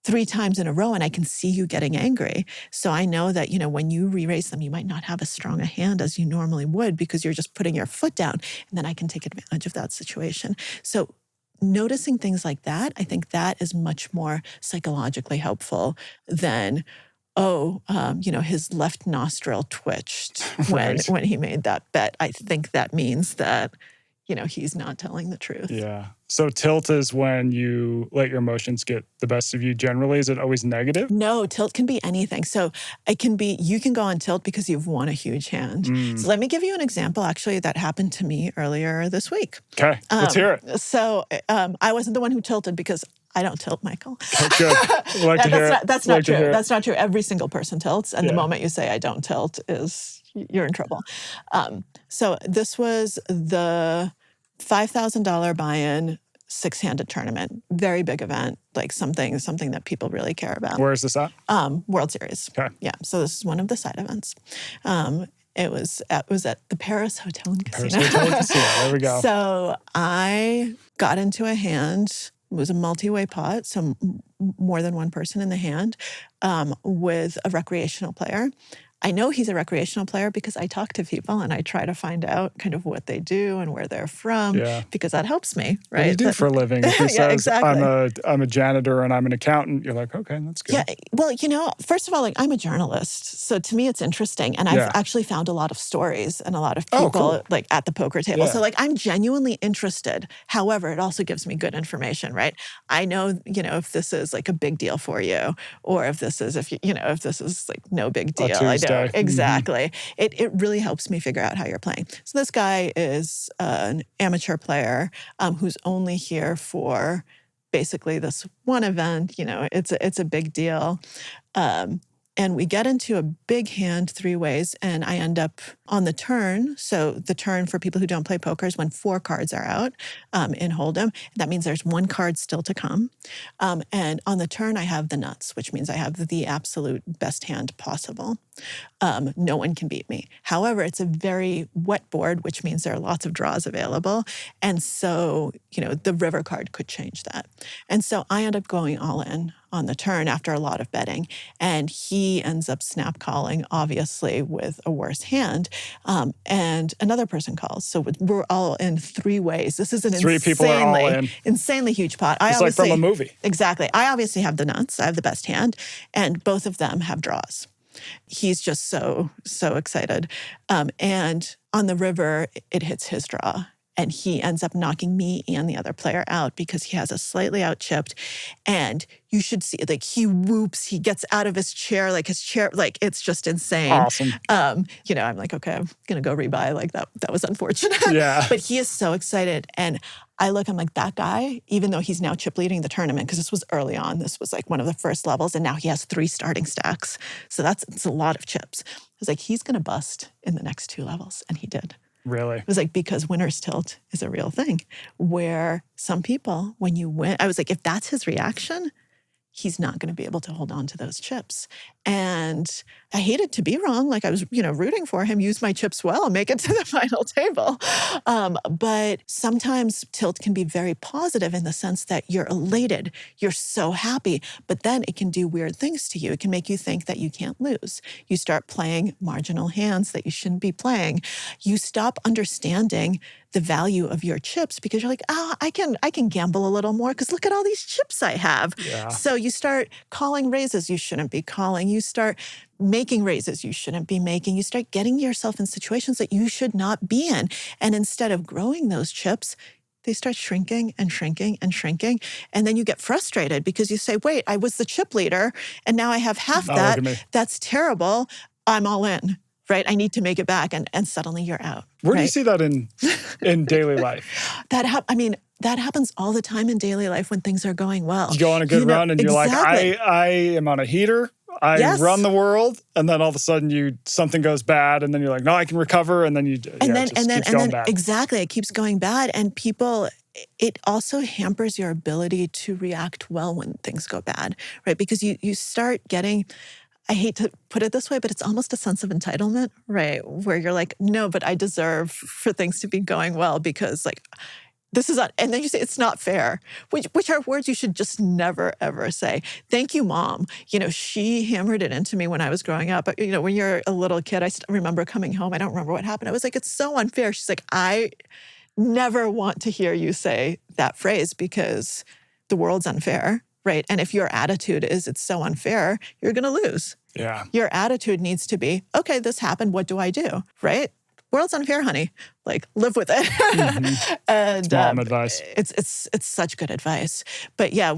3 times in a row and I can see you getting angry. So I know that, when you re-raise them, you might not have as strong a hand as you normally would because you're just putting your foot down, and then I can take advantage of that situation. So noticing things like that, I think that is much more psychologically helpful than, his left nostril twitched when he made that bet. I think that means that, he's not telling the truth. Yeah. So tilt is when you let your emotions get the best of you generally. Is it always negative? No, tilt can be anything. So it can be, you can go on tilt because you've won a huge hand. So let me give you an example, actually, that happened to me earlier this week. Okay, let's hear it. So I wasn't the one who tilted because I don't tilt, Michael. Good. That's not true. That's not true. Every single person tilts. And the moment you say I don't tilt you're in trouble. So this was the $5,000 buy-in 6-handed tournament. Very big event, something that people really care about. Where is this at? World Series. Okay. Yeah. So this is one of the side events. It was at the Paris Hotel and Casino. Paris Hotel and Casino. There we go. So I got into a hand. It was a multi-way pot, so more than one person in the hand, with a recreational player. I know he's a recreational player because I talk to people and I try to find out kind of what they do and where they're from because that helps me, right? What do you do for a living? If he says, exactly. I'm a janitor and I'm an accountant, you're like, okay, that's good. Yeah, well, first of all, I'm a journalist. So to me, it's interesting. And I've actually found a lot of stories and a lot of people at the poker table. So I'm genuinely interested. However, it also gives me good information, right? I know, if this is a big deal for you or if this is, if this is no big deal. I know. Exactly. It really helps me figure out how you're playing. So this guy is an amateur player who's only here for basically this one event. It's a big deal. And we get into a big hand 3 ways, and I end up on the turn. So the turn for people who don't play poker is when 4 cards are out in Hold'em. That means there's 1 card still to come. And on the turn, I have the nuts, which means I have the absolute best hand possible. No one can beat me. However, it's a very wet board, which means there are lots of draws available. And so, the river card could change that. And so I end up going all in on the turn after a lot of betting. And he ends up snap calling, obviously, with a worse hand. And another person calls. So we're all in 3 ways. This is an 3 people are all in. Insanely huge pot. It's like from a movie. Exactly. I obviously have the nuts. I have the best hand. And both of them have draws. He's just so excited. And on the river, it hits his draw. And he ends up knocking me and the other player out because he has a slightly out-chipped. And you should see, he whoops, he gets out of his chair, it's just insane. Awesome. I'm like, okay, I'm going to go rebuy. That was unfortunate. Yeah. But he is so excited. And I'm like, that guy, even though he's now chip leading the tournament, because this was early on, this was one of the first levels, and now he has 3 starting stacks. So it's a lot of chips. I was like, he's going to bust in the next 2 levels. And he did. Really? It was because winner's tilt is a real thing where some people, when you win, I was like, if that's his reaction, he's not going to be able to hold on to those chips. And I hated to be wrong. Like I was, rooting for him, use my chips well, make it to the final table. But sometimes tilt can be very positive in the sense that you're elated, you're so happy, but then it can do weird things to you. It can make you think that you can't lose. You start playing marginal hands that you shouldn't be playing. You stop understanding the value of your chips because you're like, I can gamble a little more because look at all these chips I have. Yeah. So you start calling raises you shouldn't be calling. You start making raises you shouldn't be making. You start getting yourself in situations that you should not be in. And instead of growing those chips, they start shrinking and shrinking and shrinking. And then you get frustrated because you say, wait, I was the chip leader and now I have half Now that. look at me. That's terrible. I'm all in. Right? I need to make it back. And suddenly you're out. Where right? do you see that in daily life? That happens all the time in daily life when things are going well. You go on a good run and you're exactly. like, I am on a heater. I run the world. And then all of a sudden something goes bad. And then you're like, no, I can recover. And then keeps going bad. Exactly. It keeps going bad. And it also hampers your ability to react well when things go bad, right? Because you start getting, I hate to put it this way, but it's almost a sense of entitlement, right? Where you're like, no, but I deserve for things to be going well because like, this is not, and then you say, it's not fair, which are words you should just never, ever say. Thank you, Mom. She hammered it into me when I was growing up. But, when you're a little kid, I remember coming home. I don't remember what happened. I was like, it's so unfair. She's like, I never want to hear you say that phrase because the world's unfair. Right. And if your attitude is it's so unfair, you're going to lose. Yeah. Your attitude needs to be, okay, this happened. What do I do? Right. World's unfair, honey. Like, live with it. Mm-hmm. And it's mom advice. It's such good advice. But yeah,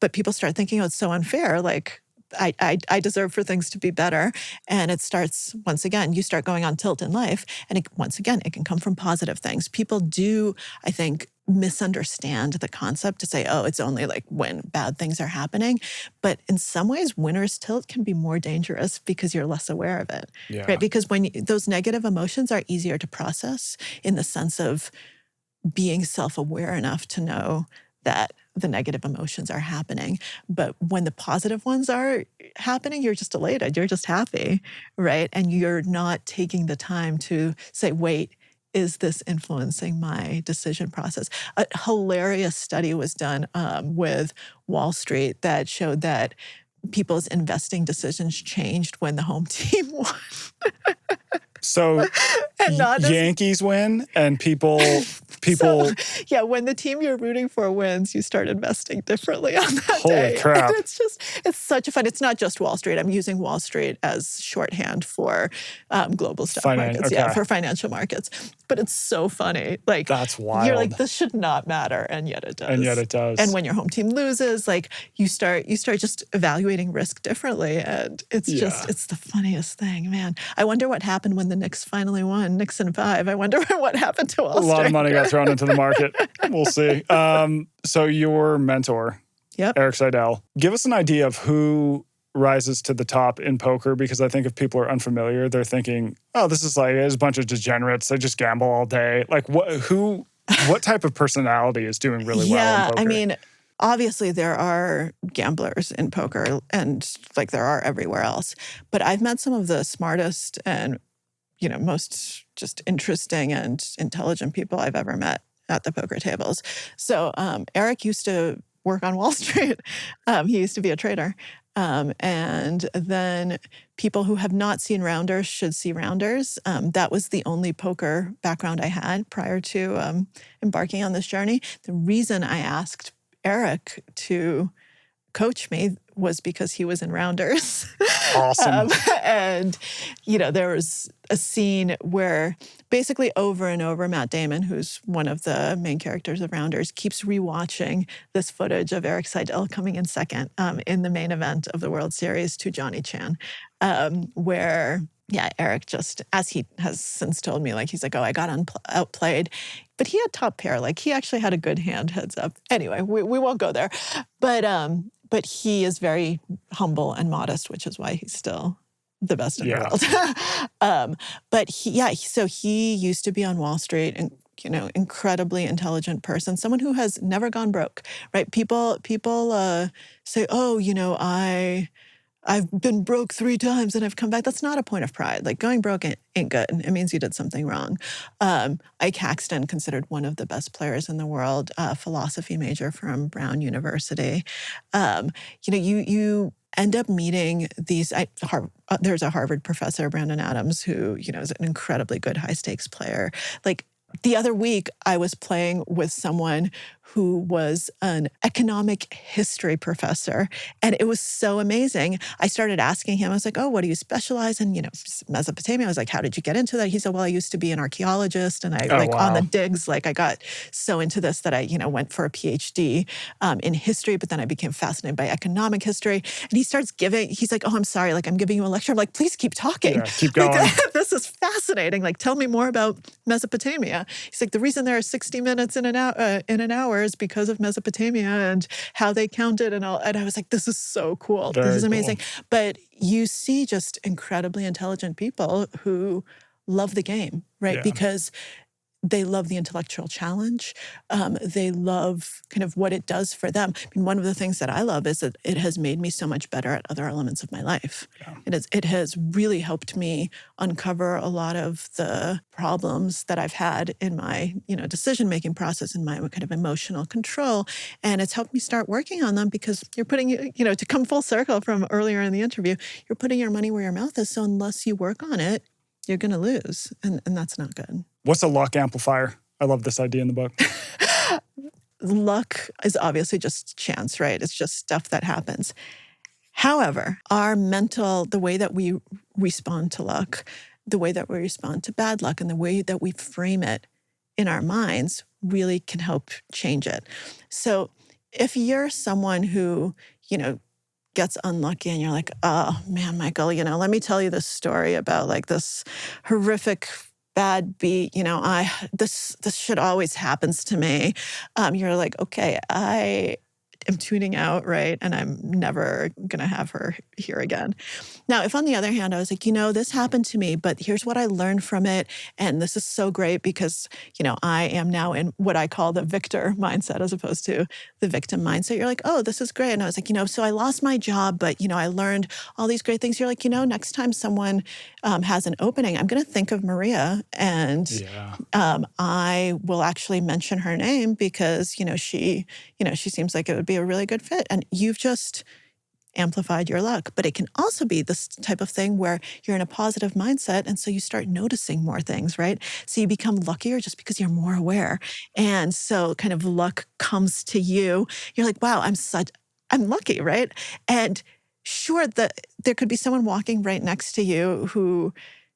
but people start thinking, oh, it's so unfair. Like, I deserve for things to be better. And it starts, once again, you start going on tilt in life. And once again, it can come from positive things. People do, I think, misunderstand the concept to say, oh, it's only like when bad things are happening. But in some ways, winner's tilt can be more dangerous because you're less aware of it, right? Because when those negative emotions are easier to process in the sense of being self-aware enough to know that the negative emotions are happening. But when the positive ones are happening, you're just elated. You're just happy, right? And you're not taking the time to say, wait, is this influencing my decision process? A hilarious study was done with Wall Street that showed that people's investing decisions changed when the home team won. So Yankees win and people yeah, when the team you're rooting for wins, you start investing differently on that Holy day. crap. And it's such a fun, it's not just Wall Street. I'm using Wall Street as shorthand for global stock markets. Okay. Yeah, for financial markets. But it's so funny. Like, that's wild. You're like, this should not matter. And yet it does. And when your home team loses, like you start just evaluating risk differently. And it's it's the funniest thing, man. I wonder what happened when the Knicks finally won. Knicks in 5. I wonder what happened to Wall Street. A lot of money got thrown into the market. We'll see. So your mentor, Erik Seidel, give us an idea of who rises to the top in poker, because I think if people are unfamiliar, they're thinking, oh, this is like a bunch of degenerates. They just gamble all day. Like what type of personality is doing really well in poker? I mean, obviously there are gamblers in poker and like there are everywhere else. But I've met some of the smartest and most just interesting and intelligent people I've ever met at the poker tables. So Erik used to work on Wall Street. He used to be a trader. And then people who have not seen Rounders should see Rounders. That was the only poker background I had prior to embarking on this journey. The reason I asked Erik to coach me was because he was in Rounders. Awesome. And, there was a scene where basically over and over, Matt Damon, who's one of the main characters of Rounders, keeps rewatching this footage of Erik Seidel coming in second in the main event of the World Series to Johnny Chan, where Erik just, as he has since told me, he's like, oh, I got outplayed. But he had top pair. He actually had a good hand, heads up. Anyway, we won't go there. But he is very humble and modest, which is why he's still the best in the world. But so he used to be on Wall Street and, incredibly intelligent person, someone who has never gone broke, right? People say, oh, I've been broke 3 times and I've come back. That's not a point of pride. Like going broke ain't good. It means you did something wrong. Ike Haxton, considered one of the best players in the world, philosophy major from Brown University. You end up meeting these. There's a Harvard professor, Brandon Adams, who is an incredibly good high stakes player. Like the other week, I was playing with someone who was an economic history professor. And it was so amazing. I started asking him, I was like, oh, what do you specialize in? Mesopotamia. I was like, how did you get into that? He said, well, I used to be an archaeologist. And on the digs, I got so into this that I, went for a PhD in history, but then I became fascinated by economic history. And he's like, oh, I'm sorry. I'm giving you a lecture. I'm like, please keep talking. Yeah, keep going. This is fascinating. Tell me more about Mesopotamia. He's like, the reason there are 60 minutes in an hour is because of Mesopotamia and how they counted and all. And I was like, this is so cool. This is amazing. Cool. But you see just incredibly intelligent people who love the game, right? Yeah. Because they love the intellectual challenge. They love kind of what it does for them. I mean, one of the things that I love is that it has made me so much better at other elements of my life. Yeah. It has really helped me uncover a lot of the problems that I've had in my, decision-making process and my kind of emotional control. And it's helped me start working on them because you're putting, to come full circle from earlier in the interview, you're putting your money where your mouth is. So unless you work on it, you're going to lose. And that's not good. What's a luck amplifier? I love this idea in the book. Luck is obviously just chance, right? It's just stuff that happens. However, the way that we respond to luck, the way that we respond to bad luck, and the way that we frame it in our minds really can help change it. So if you're someone who, gets unlucky and you're like, oh man, Michael, let me tell you this story about this horrific bad beat, this shit always happens to me. You're like, okay, I am tuning out, right? And I'm never going to have her here again. Now, if on the other hand, I was like, this happened to me, but here's what I learned from it. And this is so great because, I am now in what I call the victor mindset as opposed to the victim mindset. You're like, oh, this is great. And I was like, so I lost my job, but, I learned all these great things. You're like, next time someone has an opening, I'm going to think of Maria and I will actually mention her name because, she seems like it would be a really good fit. And you've just amplified your luck. But it can also be this type of thing where you're in a positive mindset. And so you start noticing more things, right? So you become luckier just because you're more aware. And so kind of luck comes to you. You're like, wow, I'm lucky, right? And sure, there could be someone walking right next to you who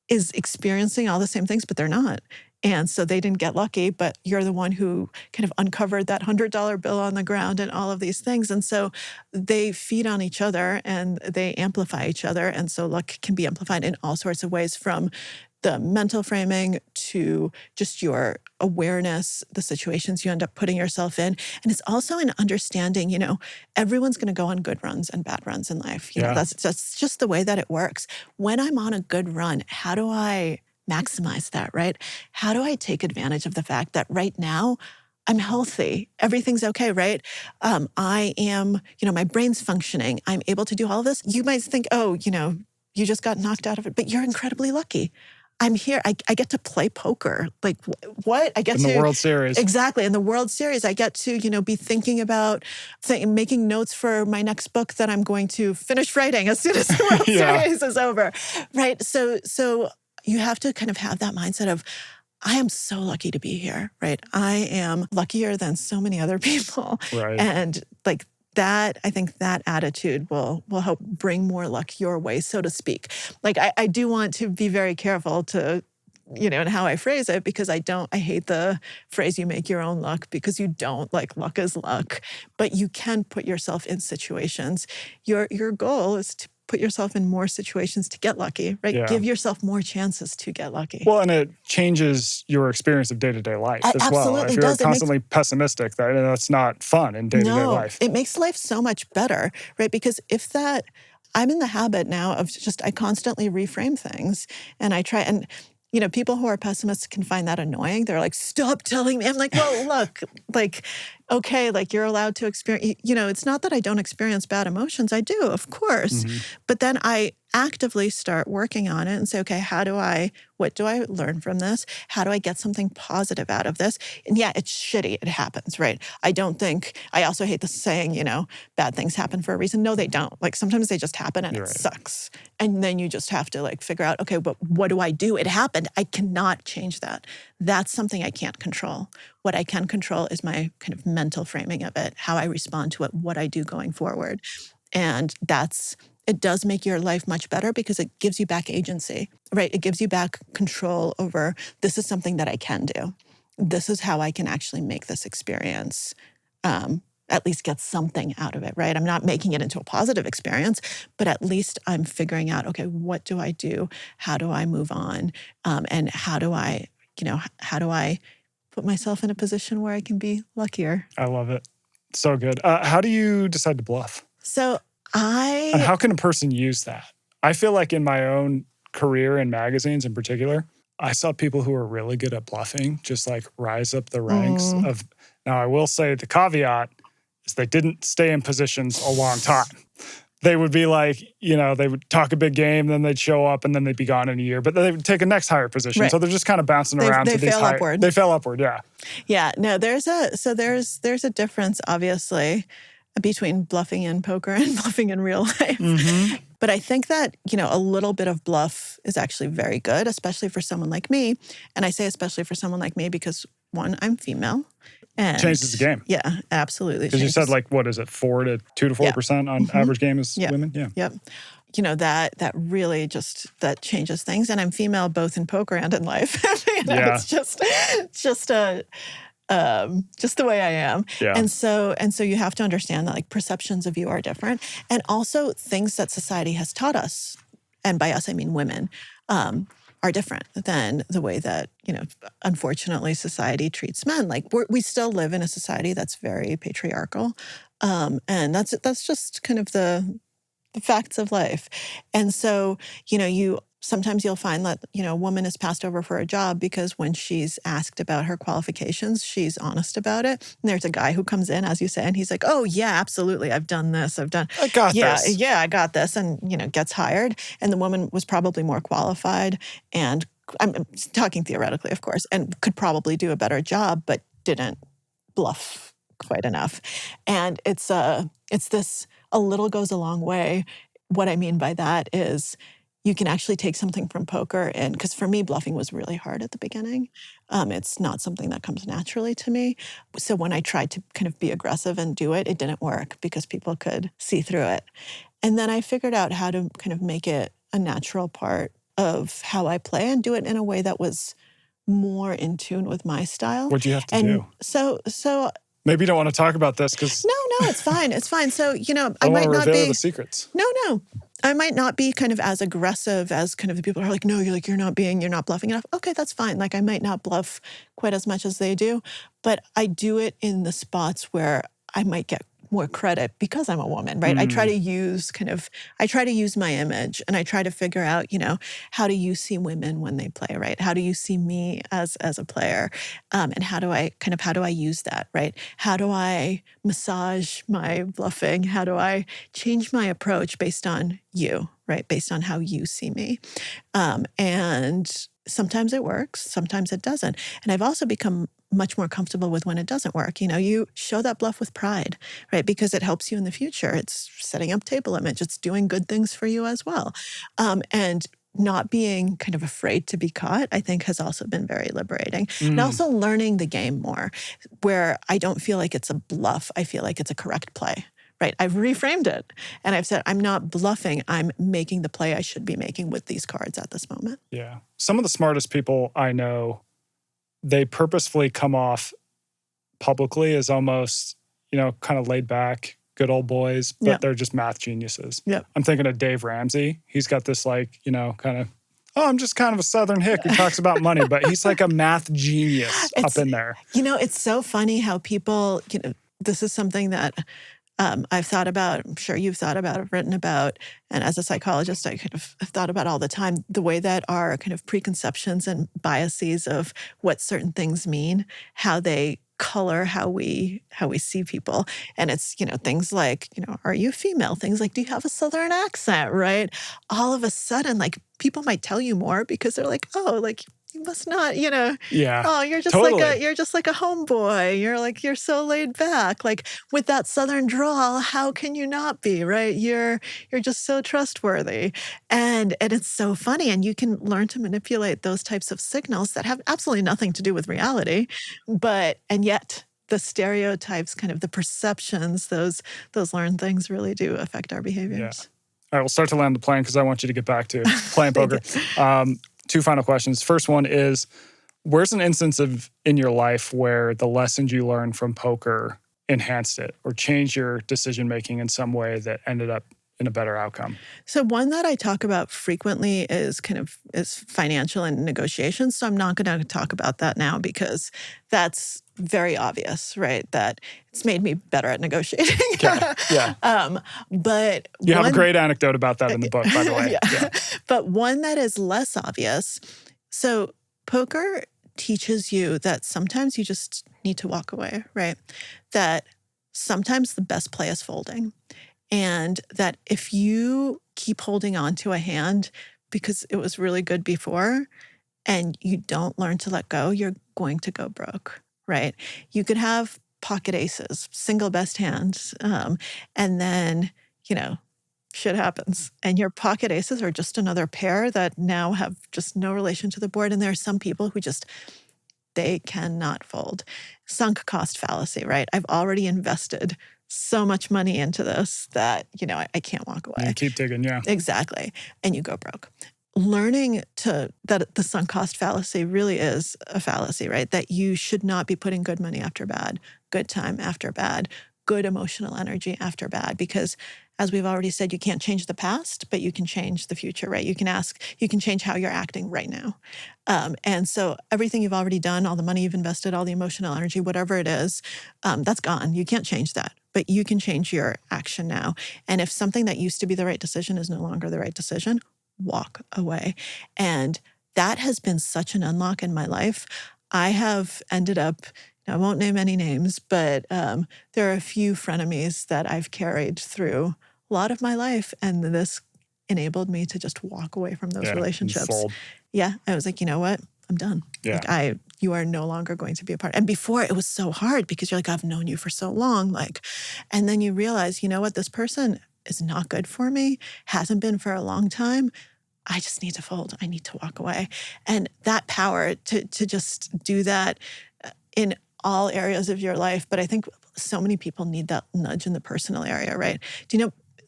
is experiencing all the same things, but they're not. And so they didn't get lucky, but you're the one who kind of uncovered that $100 bill on the ground and all of these things. And so they feed on each other and they amplify each other. And so luck can be amplified in all sorts of ways, from the mental framing to just your awareness, the situations you end up putting yourself in. And it's also in understanding, everyone's going to go on good runs and bad runs in life. That's just the way that it works. When I'm on a good run, how do I maximize that, right? How do I take advantage of the fact that right now I'm healthy, everything's okay, right? I am, my brain's functioning. I'm able to do all of this. You might think, oh, you just got knocked out of it, but you're incredibly lucky. I'm here. I get to play poker. Like what? I get in the World Series. Exactly. In the World Series, I get to, be thinking about making notes for my next book that I'm going to finish writing as soon as the World Series is over, right? So you have to kind of have that mindset of, I am so lucky to be here, right? I am luckier than so many other people. Right. And that, I think that attitude will help bring more luck your way, so to speak. I do want to be very careful to, in how I phrase it, because I hate the phrase, you make your own luck, because you don't. Luck is luck. But you can put yourself in situations. Your goal is to put yourself in more situations to get lucky, right? Yeah. Give yourself more chances to get lucky. Well, and it changes your experience of day-to-day life as well. If you're does. Constantly pessimistic, that's not fun in day-to-day life. It makes life so much better, right? Because I'm in the habit now of I constantly reframe things, and I try, and people who are pessimists can find that annoying. They're like, stop telling me. I'm like, well, look, like, okay, like you're allowed to experience, it's not that I don't experience bad emotions. I do, of course. But then I actively start working on it and say, okay, what do I learn from this? How do I get something positive out of this? And yeah, it's shitty. It happens, right? I also hate the saying, bad things happen for a reason. No, they don't. Like sometimes they just happen and it sucks. And then you just have to like figure out, okay, but what do I do? It happened. I cannot change that. That's something I can't control. What I can control is my kind of mental framing of it, how I respond to it, what I do going forward. And it does make your life much better because it gives you back agency, right? It gives you back control over, this is something that I can do. This is how I can actually make this experience, at least get something out of it, right? I'm not making it into a positive experience, but at least I'm figuring out, okay, what do I do? How do I move on? And how do I put myself in a position where I can be luckier? I love it. So good. How do you decide to bluff? And how can a person use that? I feel like in my own career in magazines in particular, I saw people who are really good at bluffing just like rise up the ranks of. Now, I will say the caveat is they didn't stay in positions a long time. They would be like, they would talk a big game, then they'd show up, and then they'd be gone in a year. But then they would take a next higher position. Right. So they're just kind of bouncing around to these high. They fail upward. They fail upward, yeah. Yeah, no, there's a difference, obviously, between bluffing in poker and bluffing in real life. But I think that, a little bit of bluff is actually very good, especially for someone like me. And I say especially for someone like me because, one, I'm female. And changes the game. Yeah, absolutely. Because you said what is it, 2 to 4% on average game is women? Yeah. Yep. That really that changes things. And I'm female both in poker and in life. It's just the way I am. Yeah. And so you have to understand that like perceptions of you are different. And also things that society has taught us, and by us I mean women, are different than the way that, unfortunately society treats men. Like we still live in a society that's very patriarchal. And that's just kind of the facts of life. And so, sometimes you'll find that, a woman is passed over for a job because when she's asked about her qualifications, she's honest about it. And there's a guy who comes in, as you say, and he's like, oh, yeah, absolutely. I've done this. I got this. Yeah, I got this. And, gets hired. And the woman was probably more qualified and I'm talking theoretically, of course, and could probably do a better job, but didn't bluff quite enough. And it's this, a little goes a long way. What I mean by that is you can actually take something from poker, and because for me, bluffing was really hard at the beginning. It's not something that comes naturally to me. So when I tried to kind of be aggressive and do it, it didn't work because people could see through it. And then I figured out how to kind of make it a natural part of how I play and do it in a way that was more in tune with my style. What'd you have to do? So maybe you don't want to talk about this because... No, it's fine. It's fine. So, I might not reveal the secrets. No. I might not be kind of as aggressive as kind of the people who are like, no, you're not bluffing enough. Okay, that's fine. Like I might not bluff quite as much as they do, but I do it in the spots where I might get more credit because I'm a woman, right? I try to use my image and I try to figure out, how do you see women when they play, right? How do you see me as a player? And how do I use that, right? How do I massage my bluffing? How do I change my approach based on you, right? Based on how you see me. And sometimes it works, sometimes it doesn't. And I've also become much more comfortable with when it doesn't work. You show that bluff with pride, right? Because it helps you in the future. It's setting up table image. It's doing good things for you as well. And not being kind of afraid to be caught, I think has also been very liberating. And also learning the game more, where I don't feel like it's a bluff. I feel like it's a correct play. Right. I've reframed it and I've said, I'm not bluffing. I'm making the play I should be making with these cards at this moment. Yeah. Some of the smartest people I know, they purposefully come off publicly as almost, kind of laid back, good old boys, but they're just math geniuses. Yep. I'm thinking of Dave Ramsey. He's got this kind of, I'm just kind of a Southern hick who talks about money, but he's like a math genius up in there. It's so funny how people, this is something that I've thought about, I'm sure you've thought about, I've written about, and as a psychologist, I kind of have thought about all the time, the way that our kind of preconceptions and biases of what certain things mean, how they color how we see people. And it's, things like, are you female? Things like, do you have a Southern accent, right? All of a sudden, like, people might tell you more because they're like, oh, like, you must not, Yeah. Oh, you're just totally. you're just like a homeboy. You're so laid back. Like, with that Southern drawl, how can you not be, right? You're just so trustworthy. And it's so funny. And you can learn to manipulate those types of signals that have absolutely nothing to do with reality. And yet the stereotypes, kind of the perceptions, those learned things really do affect our behaviors. All right, we'll start to land the plane because I want you to get back to playing poker. Two final questions. First one is, where's an instance in your life where the lessons you learned from poker enhanced it or changed your decision-making in some way that ended up in a better outcome? So one that I talk about frequently is financial and negotiations. So I'm not going to talk about that now because that's very obvious, right? That it's made me better at negotiating. Okay. Yeah. But you have a great anecdote about that in the book, by the way. Yeah. But one that is less obvious. So poker teaches you that sometimes you just need to walk away, right? That sometimes the best play is folding. And that if you keep holding on to a hand because it was really good before and you don't learn to let go, you're going to go broke, right? You could have pocket aces, single best hands, and then, shit happens. And your pocket aces are just another pair that now have just no relation to the board. And there are some people who they cannot fold. Sunk cost fallacy, right? I've already invested so much money into this that, I can't walk away. Yeah, keep digging, yeah. Exactly. And you go broke. Learning that the sunk cost fallacy really is a fallacy, right? That you should not be putting good money after bad, good time after bad, good emotional energy after bad, because as we've already said, you can't change the past, but you can change the future, right? You can change how you're acting right now. And so everything you've already done, all the money you've invested, all the emotional energy, whatever it is, that's gone. You can't change that, but you can change your action now. And if something that used to be the right decision is no longer the right decision, walk away. And that has been such an unlock in my life. I have ended up, I won't name any names, but there are a few frenemies that I've carried through a lot of my life. And this enabled me to just walk away from those relationships. Fold. Yeah. I was like, you know what? I'm done. Yeah. Like you are no longer going to be a part. And before it was so hard because you're like, I've known you for so long. And then you realize, you know what? This person is not good for me, hasn't been for a long time. I just need to fold. I need to walk away. And that power to just do that in all areas of your life. But I think so many people need that nudge in the personal area, right?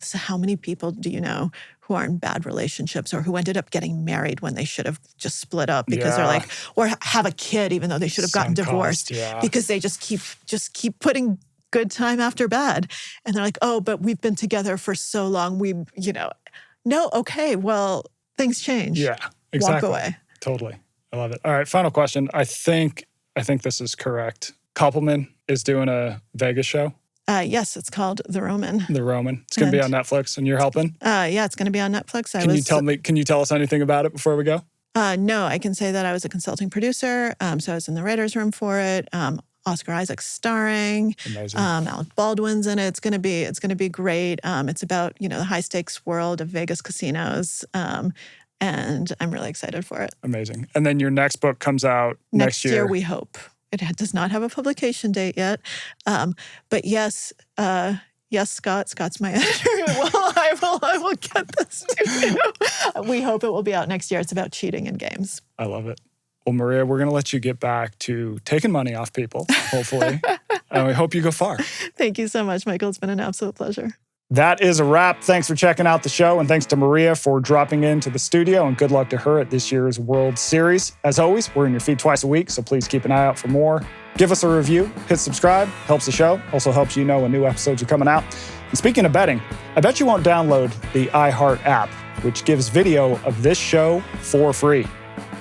So how many people do you know who are in bad relationships or who ended up getting married when they should have just split up because they're like, or have a kid even though they should have gotten divorced because they just keep putting good time after bad. And they're like, oh, but we've been together for so long. No, okay, well, things change. Yeah, exactly. Walk away. Totally. I love it. All right, final question. I think this is correct. Koppelman is doing a Vegas show. Yes, it's called The Roman. The Roman. It's going to be on Netflix, and you're helping? Yeah, it's going to be on Netflix. Can you tell us anything about it before we go? No, I can say that I was a consulting producer. So I was in the writer's room for it. Oscar Isaac's starring. Amazing. Alec Baldwin's in it. It's going to be great. It's about, the high stakes world of Vegas casinos. And I'm really excited for it. Amazing. And then your next book comes out next year. Next year, we hope. It does not have a publication date yet. But yes, Scott. Scott's my editor. I will get this to you. We hope it will be out next year. It's about cheating in games. I love it. Well, Maria, we're going to let you get back to taking money off people, hopefully. And we hope you go far. Thank you so much, Michael. It's been an absolute pleasure. That is a wrap. Thanks for checking out the show, and thanks to Maria for dropping into the studio, and good luck to her at this year's World Series. As always, we're in your feed twice a week, so please keep an eye out for more. Give us a review, hit subscribe, helps the show, also helps you know when new episodes are coming out. And speaking of betting, I bet you won't download the iHeart app, which gives video of this show for free.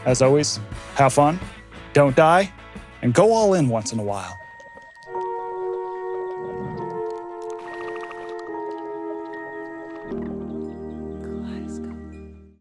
As always, have fun, don't die, and go all in once in a while.